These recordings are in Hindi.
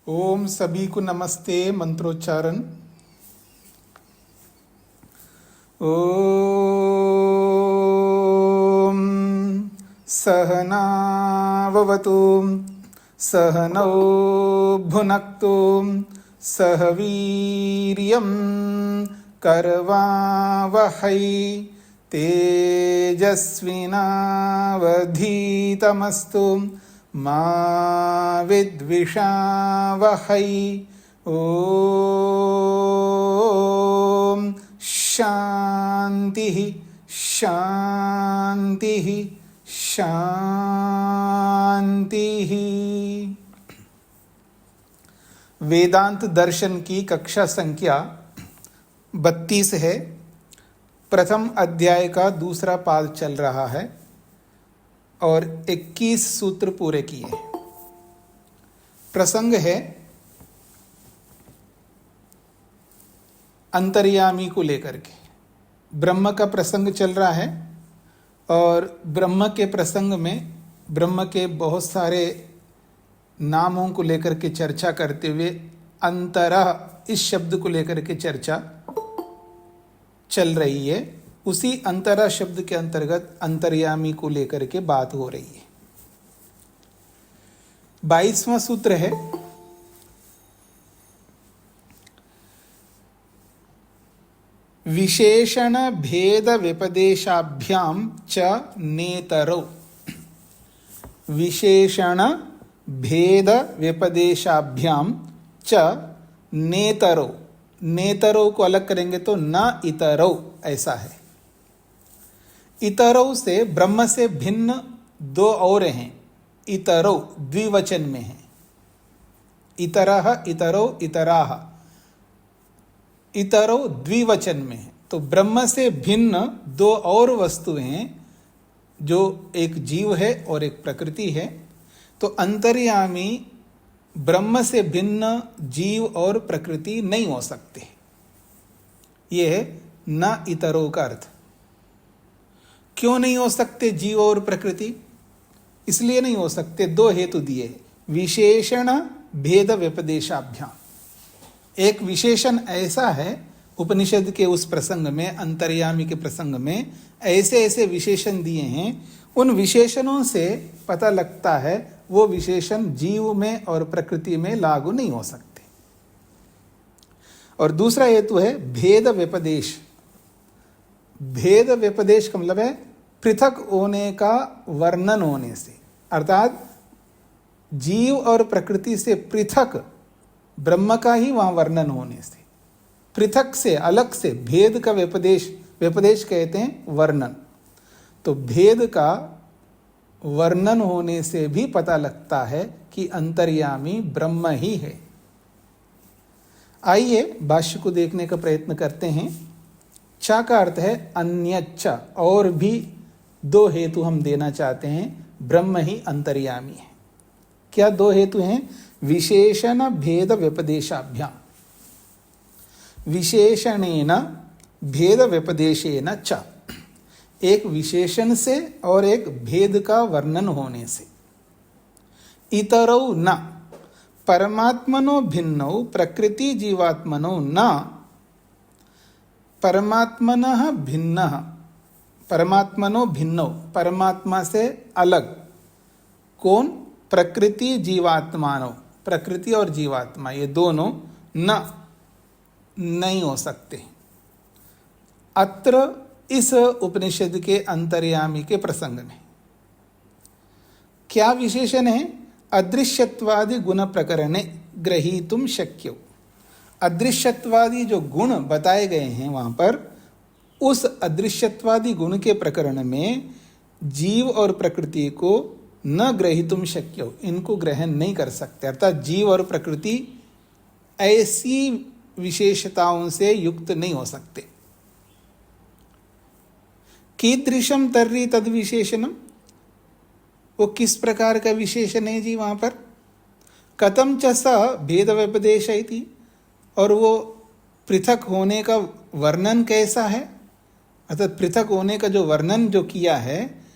ओम सभी को नमस्ते। मंत्रोच्चारण। ओम सहनाववतु सहनौ भुनक्तु सह वीर्यं करवावहै तेजस्विनावधीतमस्तु मा विद्विषावहै। ओम शांति शांति शांति। वेदांत दर्शन की कक्षा संख्या 32 है। प्रथम अध्याय का दूसरा पाद चल रहा है और 21 सूत्र पूरे किए। प्रसंग है अंतर्यामी को लेकर के। ब्रह्म का प्रसंग चल रहा है और ब्रह्म के प्रसंग में ब्रह्म के बहुत सारे नामों को लेकर के चर्चा करते हुए अंतरः इस शब्द को लेकर के चर्चा चल रही है। उसी अंतरा शब्द के अंतर्गत अंतर्यामी को लेकर के बात हो रही है। 22वां सूत्र है विशेषण भेद व्यपदेशाभ्याम च नेतरौ। विशेषण भेद व्यपदेशाभ्याम च नेतरौ। नेतरौ को अलग करेंगे तो न इतरौ ऐसा है। इतरौ से ब्रह्म से भिन्न दो और हैं। इतरौ द्विवचन में है। इतरः इतरौ इतराः। इतरौ द्विवचन में है। तो ब्रह्म से भिन्न दो और वस्तुएं हैं जो एक जीव है और एक प्रकृति है। तो अंतर्यामी ब्रह्म से भिन्न जीव और प्रकृति नहीं हो सकते। यह है न इतरो का अर्थ। क्यों नहीं हो सकते जीव और प्रकृति? इसलिए नहीं हो सकते, दो हेतु दिए। विशेषण भेद व्यपदेशाभ्याम। एक विशेषण ऐसा है उपनिषद के उस प्रसंग में, अंतर्यामी के प्रसंग में ऐसे ऐसे विशेषण दिए हैं। उन विशेषणों से पता लगता है वो विशेषण जीव में और प्रकृति में लागू नहीं हो सकते। और दूसरा हेतु है भेद व्यपदेश। भेद व्यपदेश का मतलब है पृथक होने का वर्णन होने से, अर्थात जीव और प्रकृति से पृथक ब्रह्म का ही वहां वर्णन होने से, पृथक से अलग से भेद का व्यपदेश। व्यपदेश कहते हैं वर्णन। तो भेद का वर्णन होने से भी पता लगता है कि अंतर्यामी ब्रह्म ही है। आइए भाष्य को देखने का प्रयत्न करते हैं। चा का अर्थ है अन्यच्च, और भी दो हेतु हम देना चाहते हैं। ब्रह्म ही अंतर्यामी है। क्या दो हेतु हैं? विशेषण भेद व्यपदेशाभ्याम। विशेषणेन भेद व्यपदेशेन च। एक विशेषण से और एक भेद का वर्णन होने से। इतरौ न परमात्मनो भिन्नौ प्रकृति जीवात्मनो न परमात्मनः भिन्नः। परमात्मनो भिन्नौ, परमात्मा से अलग। कौन? प्रकृति जीवात्मानो। प्रकृति और जीवात्मा ये दोनों नहीं हो सकते। अत्र इस उपनिषद के अंतर्यामी के प्रसंग में क्या विशेषण है? अदृश्यत्वादि गुण प्रकरणे ग्रहीतुम शक्यो। अदृश्यत्वादि जो गुण बताए गए हैं वहां पर, उस अदृश्यत्वादि गुण के प्रकरण में जीव और प्रकृति को न ग्रहीतुम शक्यो, इनको ग्रहण नहीं कर सकते। अर्थात जीव और प्रकृति ऐसी विशेषताओं से युक्त नहीं हो सकते। कीदृशम तर्हि तद विशेषणम। वो किस प्रकार का विशेषण है जी वहां पर? कथम च स भेद व्यपदेश इति। और वो पृथक होने का वर्णन कैसा है? अर्थात पृथक होने का जो वर्णन जो किया है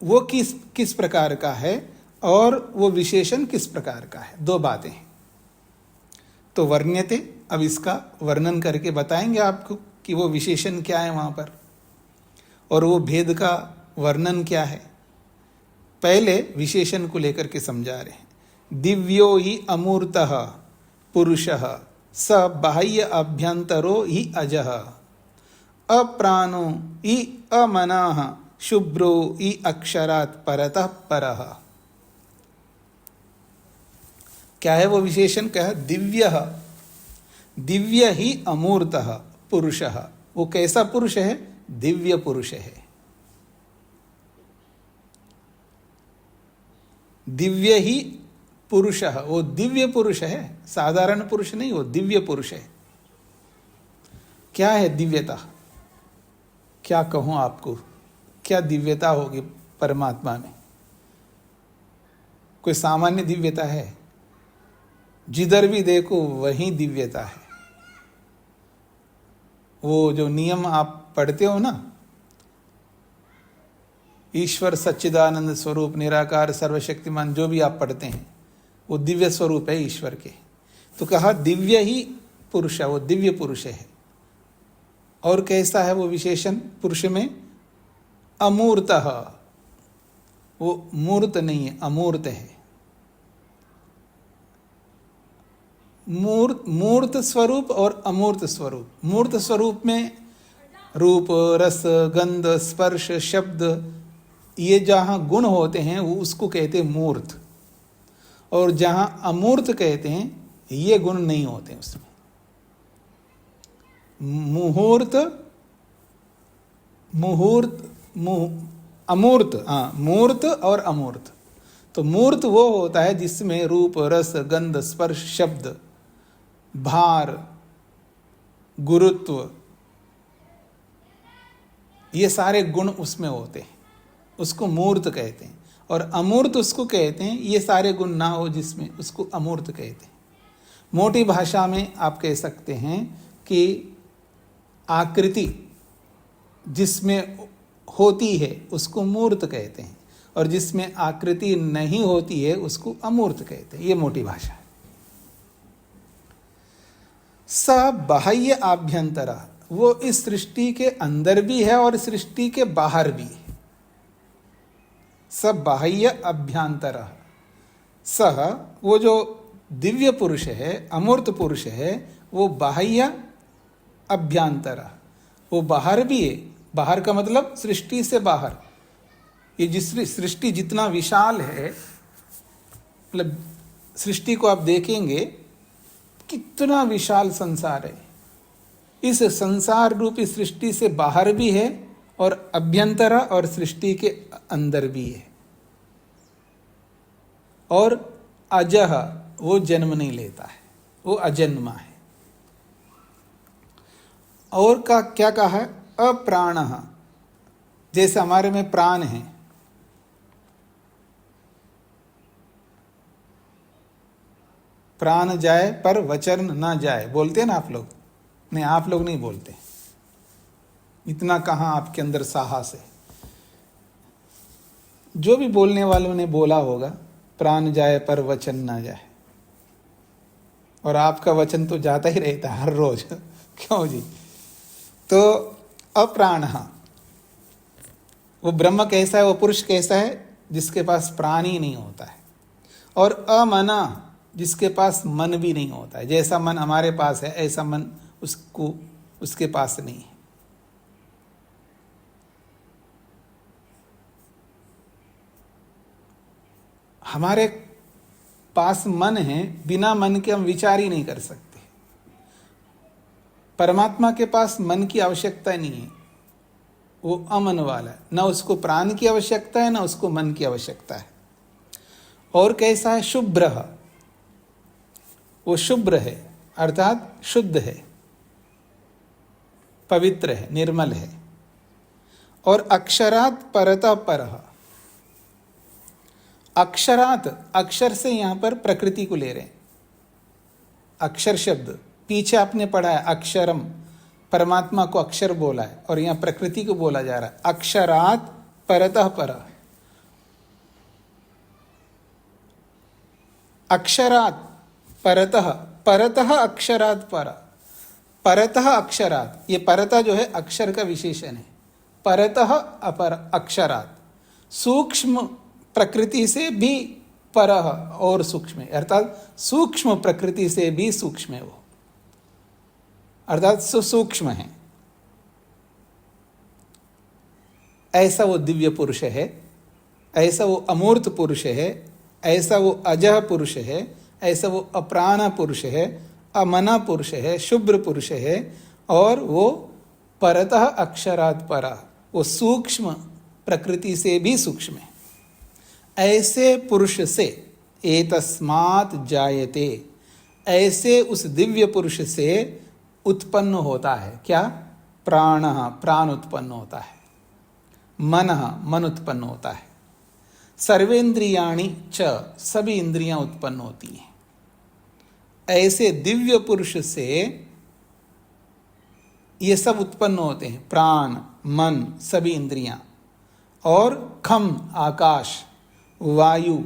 वो किस प्रकार का है और वो विशेषण किस प्रकार का है। दो बातें हैं। तो वर्ण्यते, अब इसका वर्णन करके बताएंगे आपको कि वो विशेषण क्या है वहां पर और वो भेद का वर्णन क्या है। पहले विशेषण को लेकर के समझा रहे हैं। दिव्यो ही अमूर्तः पुरुषः स बाह्य अभ्यंतरो ही अजः अप्राणो ही अमनः शुभ्रो ही अक्षरात् परतः परः। क्या है वो विशेषण? क्या है? दिव्यः, दिव्य ही अमूर्तः पुरुषः। वो कैसा पुरुष है? दिव्य पुरुष है। दिव्य ही पुरुष, वो दिव्य पुरुष है, साधारण पुरुष नहीं, वो दिव्य पुरुष है। क्या है दिव्यता? क्या कहूं आपको, क्या दिव्यता होगी परमात्मा में? कोई सामान्य दिव्यता है? जिधर भी देखो वही दिव्यता है। वो जो नियम आप पढ़ते हो ना, ईश्वर सच्चिदानंद स्वरूप निराकार सर्वशक्तिमान, जो भी आप पढ़ते हैं वो दिव्य स्वरूप है ईश्वर के। तो कहा दिव्य ही पुरुष है, वो दिव्य पुरुष है। और कैसा है वो विशेषण पुरुष में? अमूर्तः, वो मूर्त नहीं है, अमूर्त है। मूर्त स्वरूप और अमूर्त स्वरूप। मूर्त स्वरूप में रूप, रस, गंध, स्पर्श, शब्द, ये जहां गुण होते हैं वो उसको कहते हैं मूर्त। और जहां अमूर्त कहते हैं ये गुण नहीं होते उसमें। मुहूर्त, अमूर्त, मूर्त और अमूर्त। तो मूर्त वो होता है जिसमें रूप, रस, गंध, स्पर्श, शब्द, भार, गुरुत्व, ये सारे गुण उसमें होते हैं, उसको मूर्त कहते हैं। और अमूर्त उसको कहते हैं ये सारे गुण ना हो जिसमें, उसको अमूर्त कहते हैं। मोटी भाषा में आप कह सकते हैं कि आकृति जिसमें होती है उसको मूर्त कहते हैं, और जिसमें आकृति नहीं होती है उसको अमूर्त कहते हैं। ये मोटी भाषा है। स बाह्य आभ्यंतरा, वो इस सृष्टि के अंदर भी है और सृष्टि के बाहर भी है। स बाह्य अभ्यंतरा, सह, वो जो दिव्य पुरुष है, अमूर्त पुरुष है, वो बाह्य अभ्यंतरा, वो बाहर भी है। बाहर का मतलब सृष्टि से बाहर। ये जिस सृष्टि जितना विशाल है, मतलब सृष्टि को आप देखेंगे कितना विशाल संसार है। इस संसार रूपी सृष्टि से बाहर भी है और अभ्यंतरा और सृष्टि के अंदर भी है। और अजह, वो जन्म नहीं लेता है, वो अजन्मा है। और का क्या कहा है? अप्राणः, जैसे हमारे में प्राण है, प्राण जाए पर वचन ना जाए, बोलते हैं ना आप लोग? नहीं, आप लोग नहीं बोलते। इतना कहाँ आपके अंदर साहस है। जो भी बोलने वालों ने बोला होगा, प्राण जाए पर वचन ना जाए। और आपका वचन तो जाता ही रहता है हर रोज क्यों जी? तो अप्राण, वो ब्रह्म कैसा है, वो पुरुष कैसा है? जिसके पास प्राण ही नहीं होता है। और अमना, जिसके पास मन भी नहीं होता है। जैसा मन हमारे पास है ऐसा मन उसके पास नहीं है। हमारे पास मन है, बिना मन के हम विचार ही नहीं कर सकते। परमात्मा के पास मन की आवश्यकता नहीं है, वो अमन वाला है। ना उसको प्राण की आवश्यकता है, ना उसको मन की आवश्यकता है। और कैसा है? शुभ्र, वो शुभ्र है अर्थात शुद्ध है, पवित्र है, निर्मल है। और अक्षरात् परतः परः, अक्षरात्, अक्षर से यहां पर प्रकृति को ले रहे हैं। अक्षर शब्द पीछे आपने पढ़ा है, अक्षरम, परमात्मा को अक्षर बोला है, और यहां प्रकृति को बोला जा रहा है। अक्षरात् परतः परः, अक्षरात् परतः परतः अक्षरात् पर, परतः अक्षरात्, ये परतः जो है अक्षर का विशेषण है। परतः अपर अक्षरात्, सूक्ष्म प्रकृति से भी परह और सूक्ष्म है, अर्थात सूक्ष्म प्रकृति से भी सूक्ष्म है वो, अर्थात सुसूक्ष्म है। ऐसा वो दिव्य पुरुष है, ऐसा वो अमूर्त पुरुष है, ऐसा वो अजह पुरुष है, ऐसा वो अप्राण पुरुष है, अमना पुरुष है, शुभ्र पुरुष है, और वो परतः अक्षरात् परा, वो सूक्ष्म प्रकृति से भी सूक्ष्म है। ऐसे पुरुष से एतस्मात् जायते, ऐसे उस दिव्य पुरुष से उत्पन्न होता है क्या? प्राणः, प्राण उत्पन्न होता है। मनः, मन उत्पन्न होता है। सर्वेंद्रियाणि च, सभी इंद्रियां उत्पन्न होती हैं। ऐसे दिव्य पुरुष से ये सब उत्पन्न होते हैं, प्राण, मन, सभी इंद्रियां। और खम आकाश, वायु,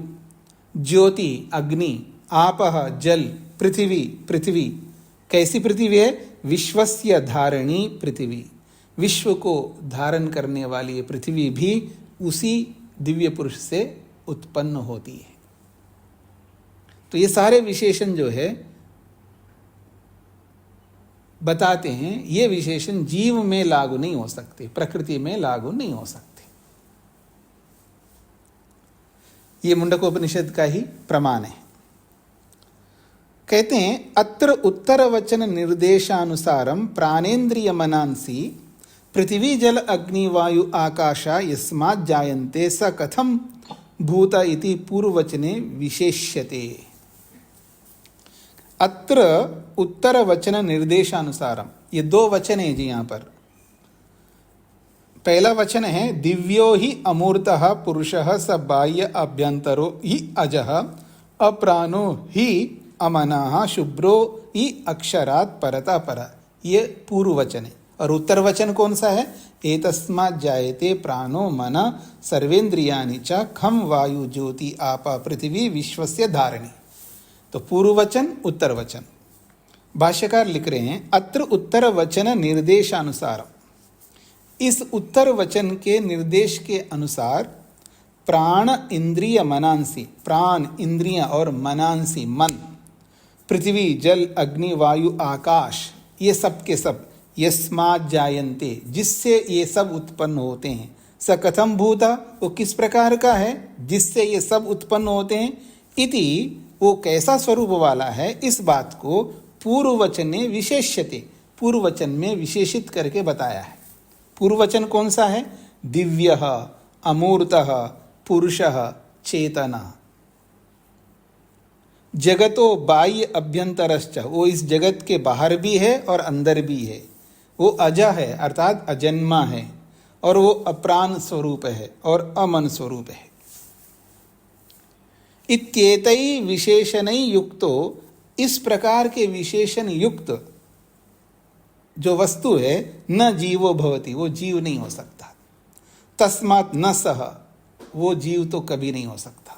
ज्योति अग्नि, आपः जल, पृथ्वी, पृथ्वी कैसी पृथ्वी है? विश्वस्य धारणी पृथ्वी, विश्व को धारण करने वाली ये पृथ्वी भी उसी दिव्य पुरुष से उत्पन्न होती है। तो ये सारे विशेषण जो है बताते हैं, ये विशेषण जीव में लागू नहीं हो सकते, प्रकृति में लागू नहीं हो सकते। ये मुंडकोपनिषद का ही प्रमाण है। कहते हैं अत्र उत्तर वचन निर्देशानुसारम प्राणेन्द्रिय मनांसी पृथ्वी जल अग्नि वायु आकाशा यस्मात् जायन्ते स कथम भूत इति पूर्ववचने विशेष्यते। अत्र उत्तर वचन निर्देशानुसारम, ये दो वचन है जी यहाँ पर। पहला वचन है दिव्यो ही अमूर्तः पुरुषः स बाह्य अभ्यंतरो ही अजः अप्राणो ही अमनाः शुभ्रो ही अक्षरात् परतः पर, ये पूर्व वचन है। और उत्तर वचन कौन सा है? एतस्मात् जायते प्राणो मन सर्वेन्द्रियाणि च खम वायु ज्योति आपा पृथ्वी विश्वस्य धारिणी। तो पूर्व वचन, उत्तर वचन। भाष्यकार लिख रहे हैं अत्र उत्तर वचन निर्देशानुसार, इस उत्तर वचन के निर्देश के अनुसार प्राण इंद्रिय मनांसी, प्राण इंद्रियां और मनांसी मन, पृथ्वी जल अग्नि वायु आकाश, ये सब के सब यस्मात् जायन्ते, जिससे ये सब उत्पन्न होते हैं। स कथम भूता, वो किस प्रकार का है जिससे ये सब उत्पन्न होते हैं। इति, वो कैसा स्वरूप वाला है, इस बात को पूर्व वचने विशेष्यते, पूर्व वचन में विशेषित करके बताया है। पूर्व वचन कौन सा है? दिव्यः अमूर्तः पुरुषः चेतना, जगतो बाह्य अभ्यंतरश्च, वो इस जगत के बाहर भी है और अंदर भी है। वो अजः है अर्थात अजन्मा है, और वो अप्राण स्वरूप है और अमन स्वरूप है। इत्येतै विशेषणै युक्तो, इस प्रकार के विशेषण युक्त जो वस्तु है, न जीवो भवति, वो जीव नहीं हो सकता। तस्मात् न सह, वो जीव तो कभी नहीं हो सकता।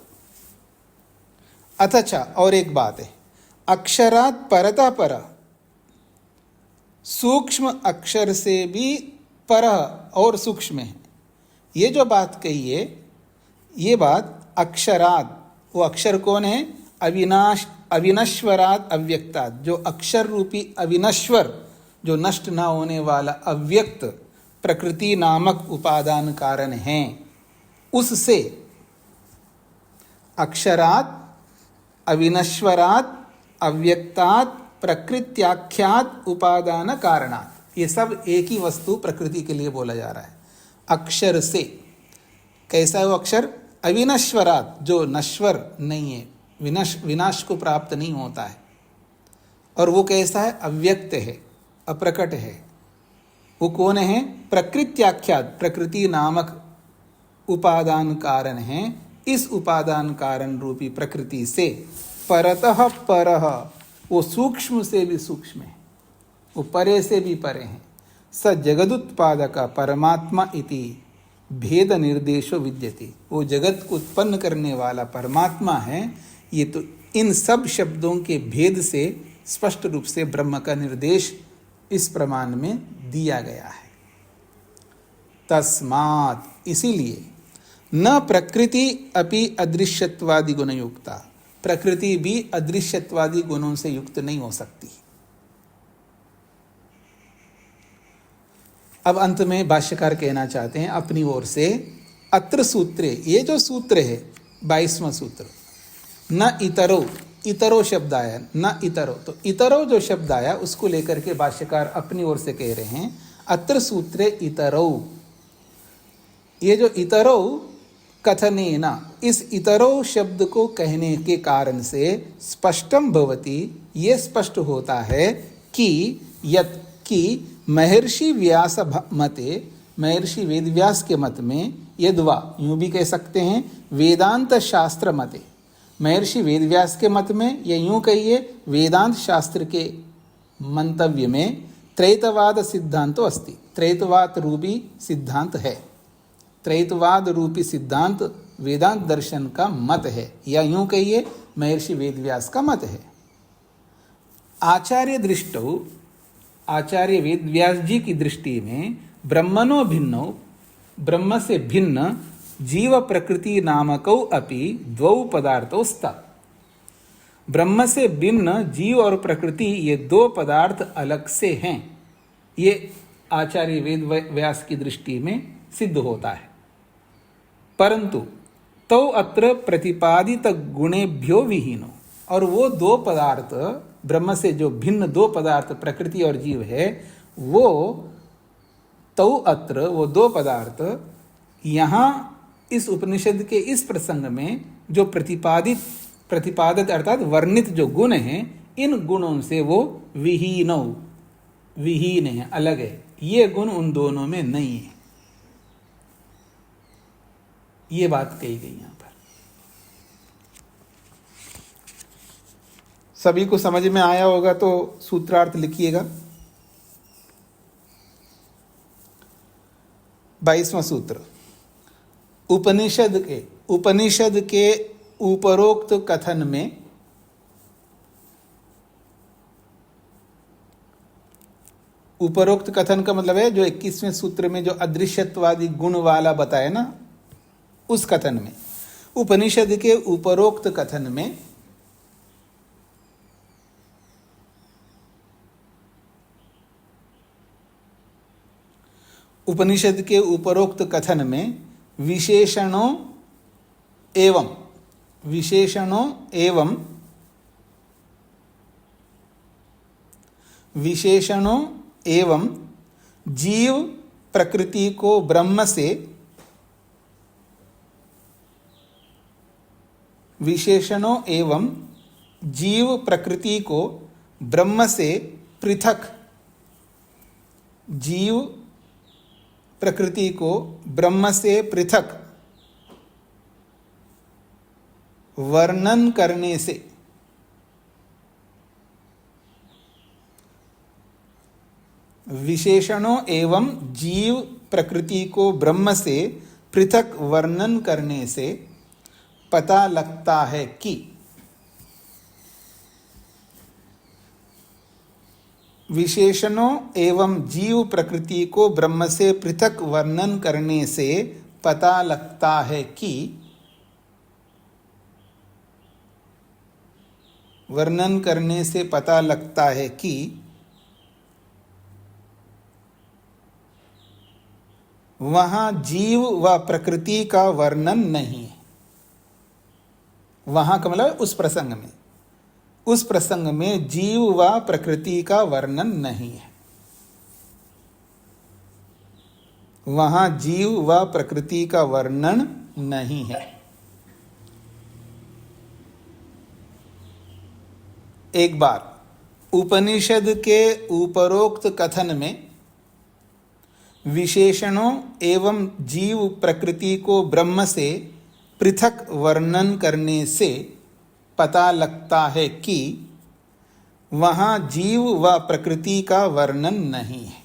अथच, और एक बात है, अक्षरात् परतः पर, सूक्ष्म अक्षर से भी पर और सूक्ष्म है। ये जो बात कही है, ये बात अक्षरात्, वो अक्षर कौन है? अविनश्वरात् अव्यक्तात्, जो अक्षर रूपी अविनश्वर, जो नष्ट ना होने वाला अव्यक्त प्रकृति नामक उपादान कारण है, उससे अक्षरात् अविनश्वरात् अव्यक्तात् प्रकृत्याख्यात उपादान कारणात्, ये सब एक ही वस्तु प्रकृति के लिए बोला जा रहा है। अक्षर से, कैसा है वो अक्षर? अविनश्वरात्, जो नश्वर नहीं है, विनाश को प्राप्त नहीं होता है। और वो कैसा है? अव्यक्त है, अप्रकट है। वो कौन है? प्रकृत्याख्यात, प्रकृति नामक उपादान कारण है। इस उपादान कारण रूपी प्रकृति से परतः परः, वो सूक्ष्म से भी सूक्ष्म है, वो परे से भी परे हैं। स जगदुत्पादक परमात्मा इति भेद निर्देशो विद्यते, वो जगत को उत्पन्न करने वाला परमात्मा है। ये तो इन सब शब्दों के भेद से स्पष्ट रूप से ब्रह्म का निर्देश इस प्रमाण में दिया गया है। तस्मात्, इसीलिए न प्रकृति अपि अदृश्यत्वादि गुणयुक्ता, प्रकृति भी अदृश्यत्वादि गुणों से युक्त नहीं हो सकती। अब अंत में भाष्यकार कहना चाहते हैं अपनी ओर से, अत्र सूत्रे, ये जो सूत्र है 22वां सूत्र, न इतरो, इतरो शब्द आया, न इतरो, तो इतरो जो शब्द आया उसको लेकर के भाष्यकार अपनी ओर से कह रहे हैं, अत्र सूत्रे इतरो, ये जो इतरो कथनेन, इस इतरो शब्द को कहने के कारण से स्पष्टम भवति, ये स्पष्ट होता है कि यत्, कि महर्षि व्यास मते, महर्षि वेदव्यास के मत में, यद्वा, यूं भी कह सकते हैं वेदांत शास्त्र मते, महर्षि वेदव्यास के मत में, या यूं कहिए वेदांत शास्त्र के मंतव्य में त्रैतवाद सिद्धांतो अस्ति, त्रैतवाद रूपी सिद्धांत है, त्रैतवाद रूपी सिद्धांत वेदांत दर्शन का मत है, या यूं कहिए महर्षि वेदव्यास का मत है। आचार्य दृष्टौ, आचार्य वेदव्यास जी की दृष्टि में ब्रह्मणो भिन्नो, ब्रह्म से भिन्न जीव प्रकृति नामकौ अपि द्वौ पदार्थौ स्तः, ब्रह्म से भिन्न जीव और प्रकृति ये दो पदार्थ अलग से हैं, ये आचार्य वेदव्यास की दृष्टि में सिद्ध होता है। परंतु तौ अत्र प्रतिपादित गुणेभ्यो विहीनो, और वो दो पदार्थ, ब्रह्म से जो भिन्न दो पदार्थ प्रकृति और जीव है, वो तौ अत्र, वो दो पदार्थ यहाँ इस उपनिषद के इस प्रसंग में जो प्रतिपादित अर्थात वर्णित जो गुण हैं, इन गुणों से वो विहीनो, विहीन है, अलग है, ये गुण उन दोनों में नहीं है। ये बात कही गई यहां पर। सभी को समझ में आया होगा तो सूत्रार्थ लिखिएगा। 22वां सूत्र, उपनिषद के उपरोक्त कथन में उपरोक्त कथन का मतलब है जो 21वें सूत्र में जो अदृश्यत्वादी गुण वाला बताया ना, उस कथन में, उपनिषद के उपरोक्त कथन में उपनिषद के उपरोक्त कथन में विशेषणों एवं जीव प्रकृति को ब्रह्म से, विशेषणों एवं जीव प्रकृति को ब्रह्म से पृथक, जीव प्रकृति को ब्रह्म से पृथक वर्णन करने से, विशेषणों एवं जीव प्रकृति को ब्रह्म से पृथक वर्णन करने से पता लगता है कि विशेषणों एवं जीव प्रकृति को ब्रह्म से पृथक वर्णन करने से पता लगता है कि, वर्णन करने से पता लगता है कि वहां जीव व प्रकृति का वर्णन नहीं है। वहां का मतलब उस प्रसंग में, उस प्रसंग में जीव व प्रकृति का वर्णन नहीं है। वहां जीव व प्रकृति का वर्णन नहीं है। एक बार उपनिषद के उपरोक्त कथन में विशेषणों एवं जीव प्रकृति को ब्रह्म से पृथक वर्णन करने से पता लगता है कि वहां जीव व प्रकृति का वर्णन नहीं है।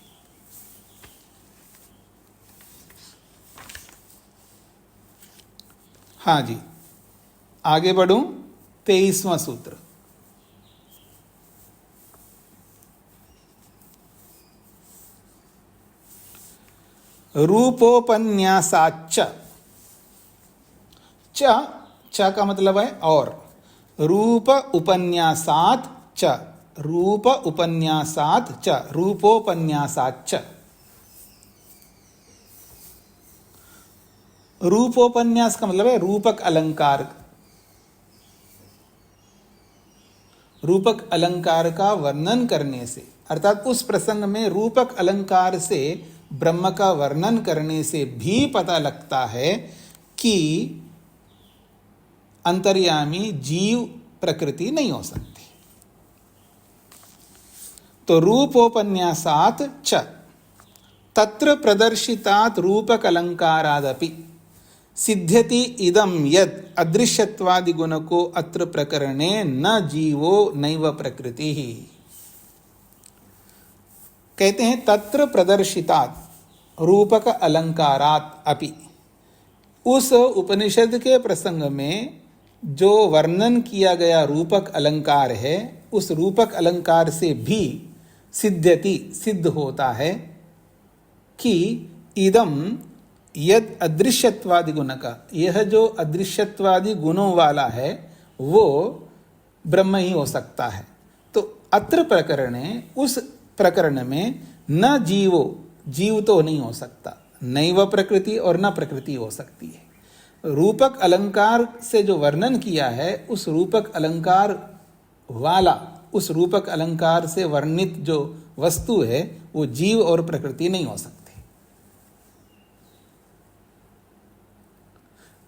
हाँ जी, आगे बढ़ूं। 23वां सूत्र, रूपोपन्यासाच्च, च का मतलब है और, रूप उपन्यासात च, रूप उपन्यासात च, रूपोपन्यासाच्च। रूपोपन्यास का मतलब है रूपक अलंकार। रूपक अलंकार का वर्णन करने से, अर्थात उस प्रसंग में रूपक अलंकार से ब्रह्म का वर्णन करने से भी पता लगता है कि अंतर्यामी जीव प्रकृति नहीं हो सकती। तो रूपोपन्यासात च तत्र प्रदर्शितात रूपक अलंकारादपि सिद्ध्यति इदं यत् अदृश्यत्वादि गुण को अत्र प्रकरणे न जीवो नैव प्रकृति। कहते हैं तत्र प्रदर्शितात रूपक अलंकारात अपि, उस उपनिषद के प्रसंग में जो वर्णन किया गया रूपक अलंकार है, उस रूपक अलंकार से भी सिद्ध्यति सिद्ध होता है कि इदम यद अदृश्यत्वादि गुण का, यह जो अदृश्यत्वादि गुणों वाला है वो ब्रह्म ही हो सकता है। तो अत्र प्रकरणे, उस प्रकरण में न जीवो, जीव तो नहीं हो सकता, नैव प्रकृति और न प्रकृति हो सकती है। रूपक अलंकार से जो वर्णन किया है, उस रूपक अलंकार वाला, उस रूपक अलंकार से वर्णित जो वस्तु है वो जीव और प्रकृति नहीं हो सकती।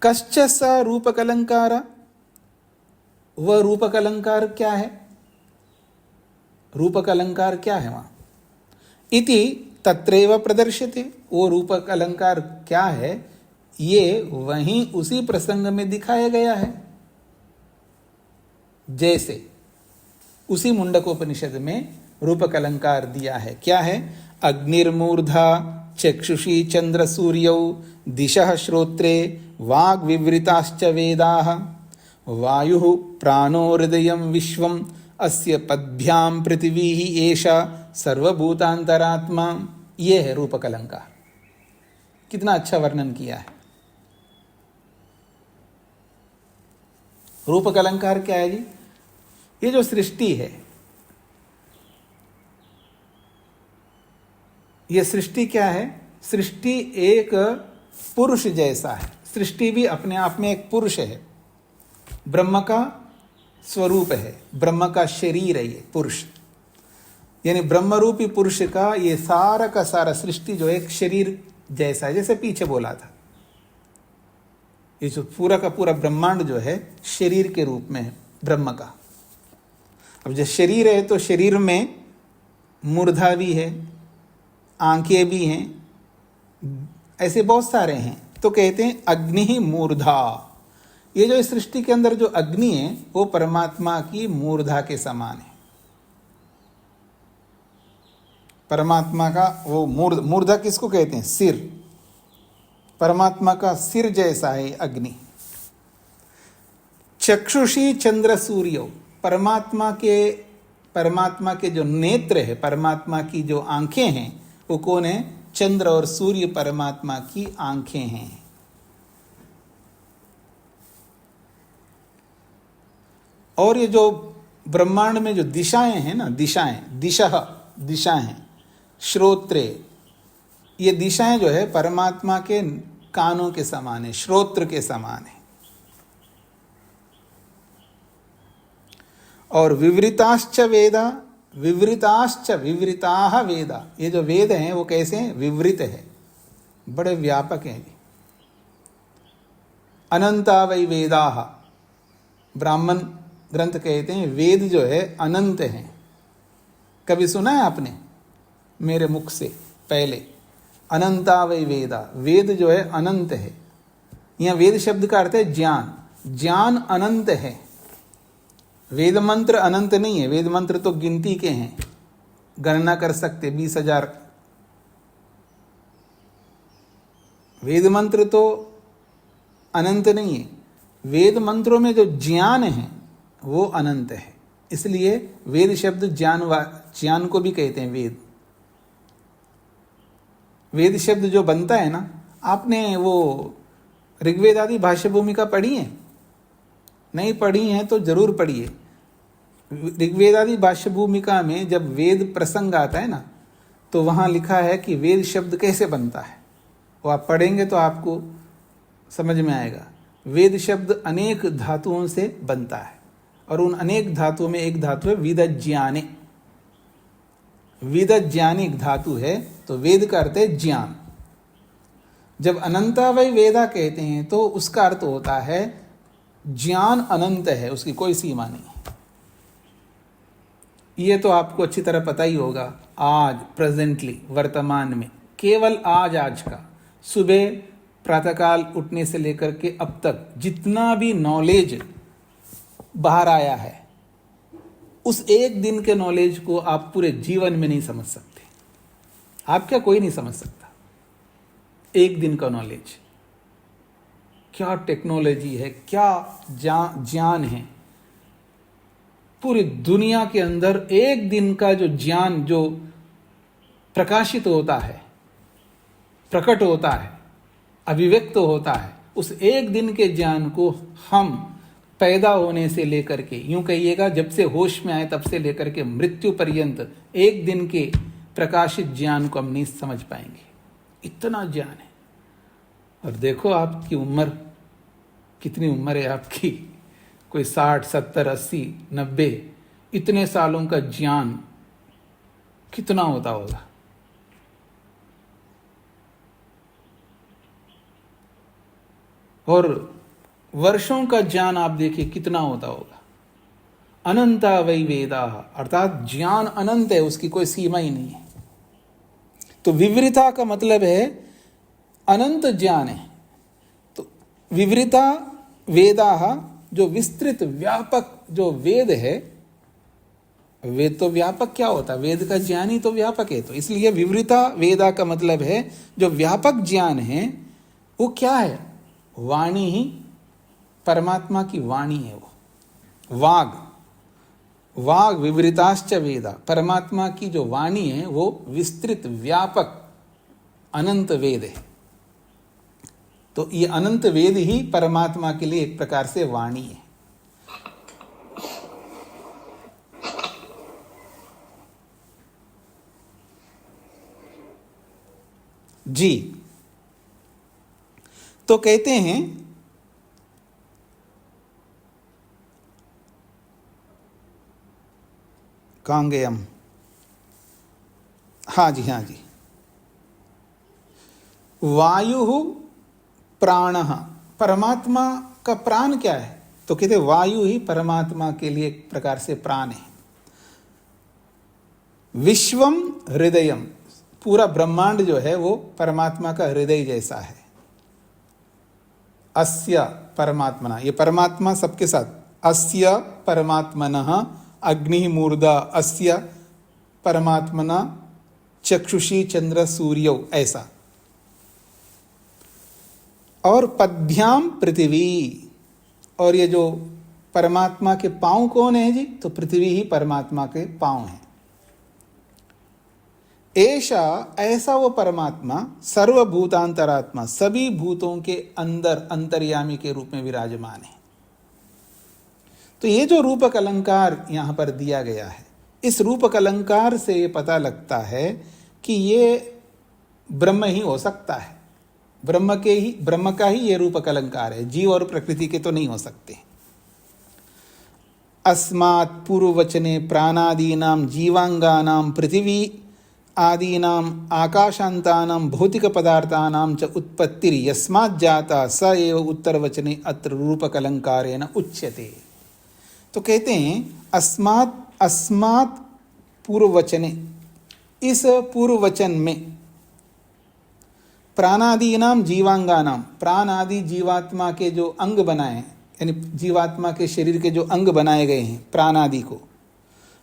कश्च स रूपक अलंकार, वह रूपक अलंकार क्या है? रूपक अलंकार क्या है वहां? इति तत्रैव प्रदर्श्यते, वो रूपक अलंकार क्या है ये वहीं उसी प्रसंग में दिखाया गया है। जैसे उसी मुंडकोपनिषद में रूपक अलंकार दिया है, क्या है? अग्निर्मूर्धा चक्षुषी चंद्र सूर्यौ दिशः श्रोत्रे वाग् विवृताश्च वेदाः वायुः प्राणो हृदयं विश्वम् अस्य पद्भ्यां पृथिवी एषा सर्वभूतांतरात्मा। ये है रूपक अलंकार। कितना अच्छा वर्णन किया है। रूपक अलंकार क्या है जी? ये जो सृष्टि है, ये सृष्टि क्या है? सृष्टि एक पुरुष जैसा है। सृष्टि भी अपने आप में एक पुरुष है, ब्रह्म का स्वरूप है, ब्रह्म का शरीर है ये पुरुष। यानी ब्रह्म रूपी पुरुष का ये सारा का सारा सृष्टि जो एक शरीर जैसा है, जैसे पीछे बोला था, ये जो पूरा का पूरा ब्रह्मांड जो है शरीर के रूप में है ब्रह्म का। अब जब शरीर है तो शरीर में मूर्धा भी है, आंखें भी हैं, ऐसे बहुत सारे हैं। तो कहते हैं अग्नि ही मूर्धा। ये जो इस सृष्टि के अंदर जो अग्नि है वो परमात्मा की मूर्धा के समान है। परमात्मा का वो मूर्धा किसको कहते हैं? सिर। परमात्मा का सिर जैसा है अग्नि। चक्षुषी चंद्र सूर्य, परमात्मा के जो नेत्र है, परमात्मा की जो आंखें हैं वो कौन है? चंद्र और सूर्य परमात्मा की आंखें हैं। और ये जो ब्रह्मांड में जो दिशाएं हैं ना, दिशाएं, श्रोत्रे, ये दिशाएं जो है परमात्मा के कानों के समान है, श्रोत्र के समान है। और विवृताश्च वेदा, विवृताः वेदा, ये जो वेद हैं वो कैसे हैं? विवृत है, बड़े व्यापक हैं। अनंता वै वेदाः, ब्राह्मण ग्रंथ कहते हैं वेद जो है अनंत हैं। कभी सुना है आपने मेरे मुख से पहले? अनंता वै वेदा, वेद जो है अनंत है। यहाँ वेद शब्द का अर्थ है ज्ञान। ज्ञान अनंत है। वेद मंत्र अनंत नहीं है। वेद मंत्र तो गिनती के हैं, गणना कर सकते 20,000। वेद मंत्र तो अनंत नहीं है। वेद मंत्रों में जो ज्ञान है वो अनंत है। इसलिए वेद शब्द ज्ञान को भी कहते हैं वेद। वेद शब्द जो बनता है ना, आपने वो ऋग्वेद आदि भाष्य भूमिका पढ़ी है? नहीं पढ़ी है तो जरूर पढ़िए। ऋग्वेद आदि भाष्य भूमिका में जब वेद प्रसंग आता है ना, तो वहाँ लिखा है कि वेद शब्द कैसे बनता है। वो आप पढ़ेंगे तो आपको समझ में आएगा। वेद शब्द अनेक धातुओं से बनता है, और उन अनेक धातुओं में एक धातु है विदज्ञाने। विदज्ञानी एक धातु है, तो वेद का अर्थ है ज्ञान। जब अनंतावय वेदा कहते हैं तो उसका अर्थ होता है ज्ञान अनंत है, उसकी कोई सीमा नहीं है। ये तो आपको अच्छी तरह पता ही होगा। आज प्रेजेंटली, वर्तमान में, केवल आज का सुबह प्रातःकाल उठने से लेकर के अब तक जितना भी नॉलेज बाहर आया है, उस एक दिन के नॉलेज को आप पूरे जीवन में नहीं समझ सकते। आप क्या, कोई नहीं समझ सकता एक दिन का नॉलेज। क्या टेक्नोलॉजी है, क्या ज्ञान है। पूरी दुनिया के अंदर एक दिन का जो ज्ञान जो प्रकाशित होता है, प्रकट होता है, अभिव्यक्त होता है, उस एक दिन के ज्ञान को हम पैदा होने से लेकर के, यूं कहिएगा जब से होश में आए तब से लेकर के मृत्यु पर्यंत एक दिन के प्रकाशित ज्ञान को हम नहीं समझ पाएंगे। इतना ज्ञान है। और देखो आपकी उम्र, कितनी उम्र है आपकी? कोई 60, 70, 80, 90, इतने सालों का ज्ञान कितना होता होगा। और वर्षों का ज्ञान आप देखिए कितना होता होगा। अनंता वै वेदा, अर्थात ज्ञान अनंत है, उसकी कोई सीमा ही नहीं है। तो विवृता का मतलब है अनंत ज्ञान है। तो विवृता वेदा, जो विस्तृत व्यापक जो वेद है, वेद तो व्यापक क्या होता है? वेद का ज्ञान ही तो व्यापक है। तो इसलिए विवृता वेदा का मतलब है जो व्यापक ज्ञान है वो क्या है? वाणी ही, परमात्मा की वाणी है वो। वाग विवृताश्च वेदा, परमात्मा की जो वाणी है वो विस्तृत व्यापक अनंत वेद है। तो ये अनंत वेद ही परमात्मा के लिए एक प्रकार से वाणी है। जी, तो कहते हैं कहाँ गए हम? हाँ जी, हाँ जी। वायु प्राणः, परमात्मा का प्राण क्या है? तो कहते वायु ही परमात्मा के लिए एक प्रकार से प्राण है। विश्वम हृदयम, पूरा ब्रह्मांड जो है वो परमात्मा का हृदय जैसा है। अस्य परमात्मना, ये परमात्मा सबके साथ, अस्य परमात्मनः अग्नि मूर्धा, अस्य परमात्मना चक्षुषी चंद्र सूर्यौ, ऐसा। और पद्भ्याम पृथ्वी, और ये जो परमात्मा के पांव कौन है जी? तो पृथ्वी ही परमात्मा के पांव हैं। ऐसा, ऐसा वो परमात्मा सर्वभूतांतरात्मा, सभी भूतों के अंदर अंतर्यामी के रूप में विराजमान है। तो ये जो रूपक अलंकार यहां पर दिया गया है, इस रूपक अलंकार से ये पता लगता है कि ये ब्रह्म ही हो सकता है। ब्रह्म का ही ये रूपक अलंकार है, जीव और प्रकृति के तो नहीं हो सकते। अस्मात् पूर्ववचने प्राणादीनां जीवांगानां पृथिवी आदीनां आकाशान्तानां भौतिक पदार्थानां च उत्पत्तिर् यस्मात् जाता स एव उत्तरवचने अत्र रूपक अलंकारेण उच्यते। तो कहते हैं अस्मात् पूर्ववचने, इस पूर्ववचन में प्राणादीनाम जीवांगानाम, प्राण आदि जीवात्मा के जो अंग बनाए हैं, यानी जीवात्मा के शरीर के जो अंग बनाए गए हैं प्राण आदि को,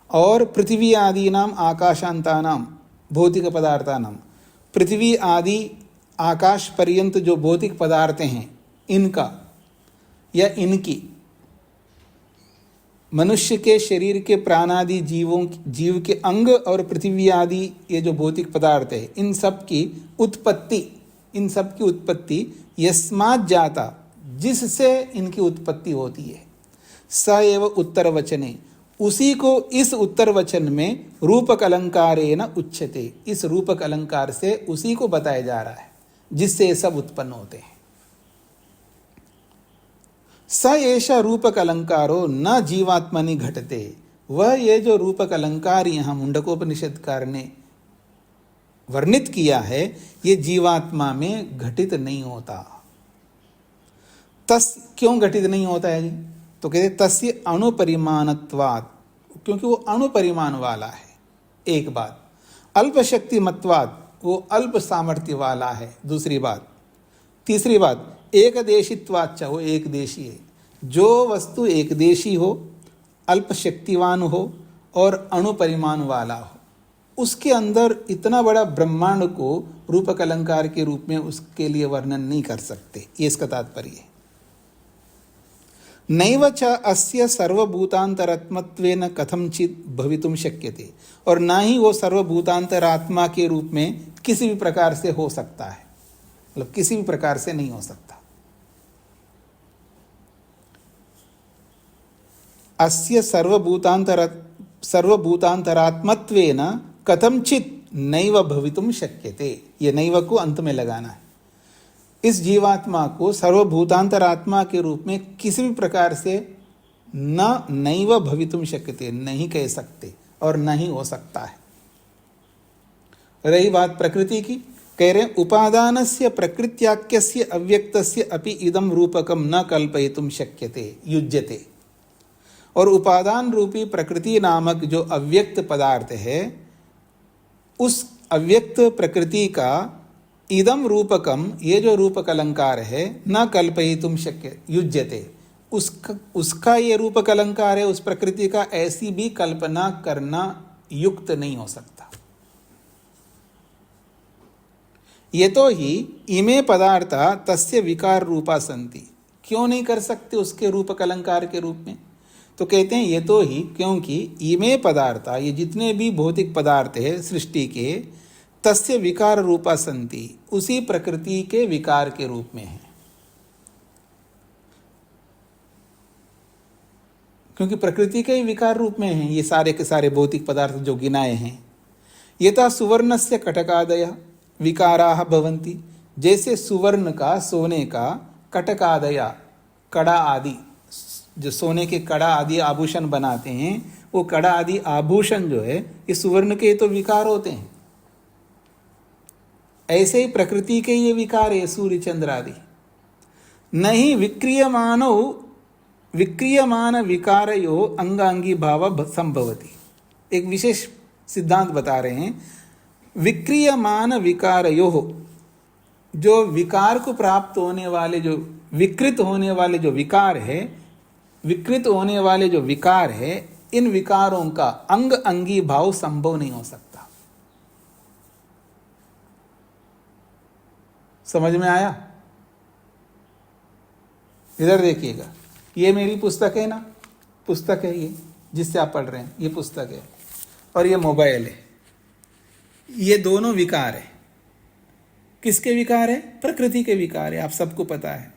और पृथ्वी आदि नाम आकाशांतानाम भौतिक पदार्थानाम, पृथ्वी आदि आकाश पर्यंत जो भौतिक पदार्थ हैं इनका या इनकी, मनुष्य के शरीर के प्राणादि जीव के अंग और पृथ्वी आदि ये जो भौतिक पदार्थ है, इन सब की उत्पत्ति यस्मात् जाता, जिससे इनकी उत्पत्ति होती है, स एव उत्तर वचने, उसी को इस उत्तर वचन में रूपक अलंकारेण उच्यते, इस रूपक अलंकार से उसी को बताया जा रहा है जिससे ये सब उत्पन्न होते हैं। स एषा रूपक अलंकारो न जीवात्मनि घटते, वह ये जो रूपक अलंकार यहाँ मुंडकोपनिषदकार ने वर्णित किया है, ये जीवात्मा में घटित नहीं होता। तस क्यों घटित नहीं होता है जी? तो कहते तस्य अणुपरिमाणत्वात्, क्योंकि वो अणुपरिमाण वाला है, एक बात। अल्पशक्तिमत्वात्, वो अल्प सामर्थ्य वाला है, दूसरी बात। तीसरी बात, एकदेशित्वाच्च, वो एक देशी है। जो वस्तु एक देशी हो, अल्प शक्तिवान हो और अणुपरिमाण वाला हो, उसके अंदर इतना बड़ा ब्रह्मांड को रूपक अलंकार के रूप में उसके लिए वर्णन नहीं कर सकते, ये इसका तात्पर्य है। नैव च अस्य सर्वभूतांतरात्मत्वेन कथमचित् भवितुम शक्यते, और ना ही वो सर्वभूतांतरात्मा के रूप में किसी भी प्रकार से हो सकता है, मतलब किसी भी प्रकार से नहीं हो सकता। अस्य सर्वभूतांतरात्मत्वेन कथमचित् नैव भवितुम शक्यते, ये नैव को अंत में लगाना है। इस जीवात्मा को सर्वभूतांतरात्मा के रूप में किसी भी प्रकार से नैव भवितुम शक्यते, नहीं कह सकते और नहीं हो सकता है। रही बात प्रकृति की, कह रहे उपादानस्य प्रकृत्याख्यस्य अव्यक्तस्य अपि इदं रूपकम न कल्पयितुम शक्यते युज्यते, और उपादान रूपी प्रकृति नामक जो अव्यक्त पदार्थ है, उस अव्यक्त प्रकृति का इदम रूपकम, ये जो रूपक अलंकार है, न कल्पयितुम शक्य युज्यते, उसका ये रूपक अलंकार है, उस प्रकृति का ऐसी भी कल्पना करना युक्त नहीं हो सकता। ये तो ही इमे पदार्था तस्य विकार रूपा संति, क्यों नहीं कर सकते उसके रूपक अलंकार के रूप में? तो कहते हैं ये तो ही क्योंकि इमे पदार्था, ये जितने भी भौतिक पदार्थ है सृष्टि के, तस्य विकार रूपा संति, उसी प्रकृति के विकार के रूप में है। क्योंकि प्रकृति के ही विकार रूप में हैं ये सारे के सारे भौतिक पदार्थ जो गिनाए हैं। यथा सुवर्णस्य कटकादयः विकाराः भवन्ति, जैसे सुवर्ण का, सोने का, कटकादया, कड़ा आदि, जो सोने के कड़ा आदि आभूषण बनाते हैं, वो कड़ा आदि आभूषण जो है ये सुवर्ण के तो विकार होते हैं। ऐसे ही प्रकृति के ये विकार है, सूर्य चंद्र आदि। नहीं विक्रियमान विकारयो अंगांगी भाव संभवति, एक विशेष सिद्धांत बता रहे हैं। विक्रियमान विकारयो, जो विकार को प्राप्त होने वाले, जो विकृत होने वाले जो विकार है, विकृत होने वाले जो विकार है, इन विकारों का अंग अंगी भाव संभव नहीं हो सकता। समझ में आया? इधर देखिएगा, ये मेरी पुस्तक है ना, पुस्तक है ये जिससे आप पढ़ रहे हैं, ये पुस्तक है, और ये मोबाइल है। ये दोनों विकार है। किसके विकार है? प्रकृति के विकार है, आप सबको पता है।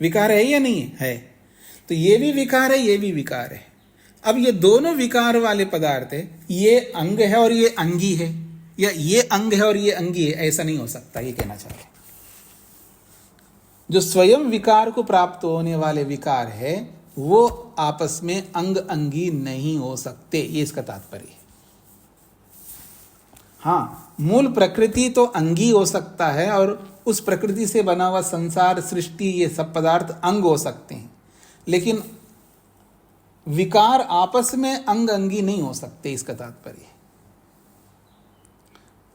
विकार है या नहीं है? तो ये भी विकार है, ये भी विकार है। अब ये दोनों विकार वाले पदार्थ है, ये अंग है और ये अंगी है, या ये अंग है और ये अंगी है, ऐसा नहीं हो सकता, ये कहना चाहते हैं। जो स्वयं विकार को प्राप्त होने वाले विकार है, वो आपस में अंग अंगी नहीं हो सकते, ये इसका तात्पर्य है। हाँ, मूल प्रकृति तो अंगी हो सकता है, और उस प्रकृति से बना हुआ संसार, सृष्टि, ये सब पदार्थ अंग हो सकते हैं, लेकिन विकार आपस में अंग अंगी नहीं हो सकते, इसका तात्पर्य है।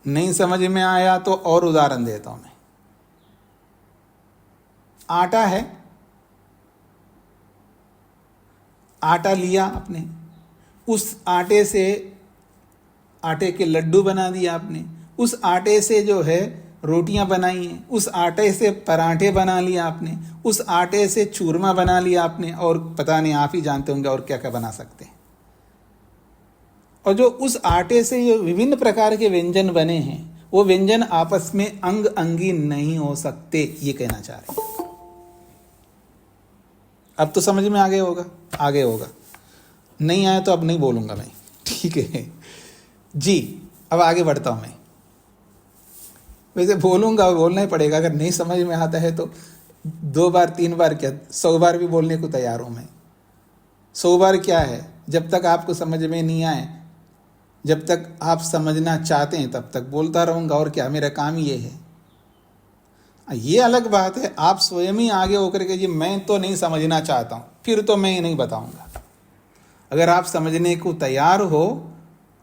नहीं समझ में आया तो और उदाहरण देता हूं मैं। आटा है, आटा लिया आपने, उस आटे से आटे के लड्डू बना दिया आपने, उस आटे से जो है रोटियां बनाई हैं, उस आटे से पराठे बना लिए आपने, उस आटे से चूरमा बना लिया आपने, और पता नहीं आप ही जानते होंगे और क्या क्या बना सकते हैं। और जो उस आटे से जो विभिन्न प्रकार के व्यंजन बने हैं, वो व्यंजन आपस में अंग अंगी नहीं हो सकते, ये कहना चाह रहे हैं। अब तो समझ में आ गया होगा, आगे होगा, नहीं आया तो अब नहीं बोलूंगा मैं, ठीक है जी। अब आगे बढ़ता हूं मैं, वैसे बोलूंगा, बोलना ही पड़ेगा, अगर नहीं समझ में आता है तो 2 बार 3 बार क्या 100 बार भी बोलने को तैयार हूं मैं। 100 बार क्या है, जब तक आपको समझ में नहीं आए, जब तक आप समझना चाहते हैं तब तक बोलता रहूंगा, और क्या, मेरा काम ये है। ये अलग बात है आप स्वयं ही आगे होकर के जी मैं तो नहीं समझना चाहता हूं, फिर तो मैं नहीं बताऊंगा। अगर आप समझने को तैयार हो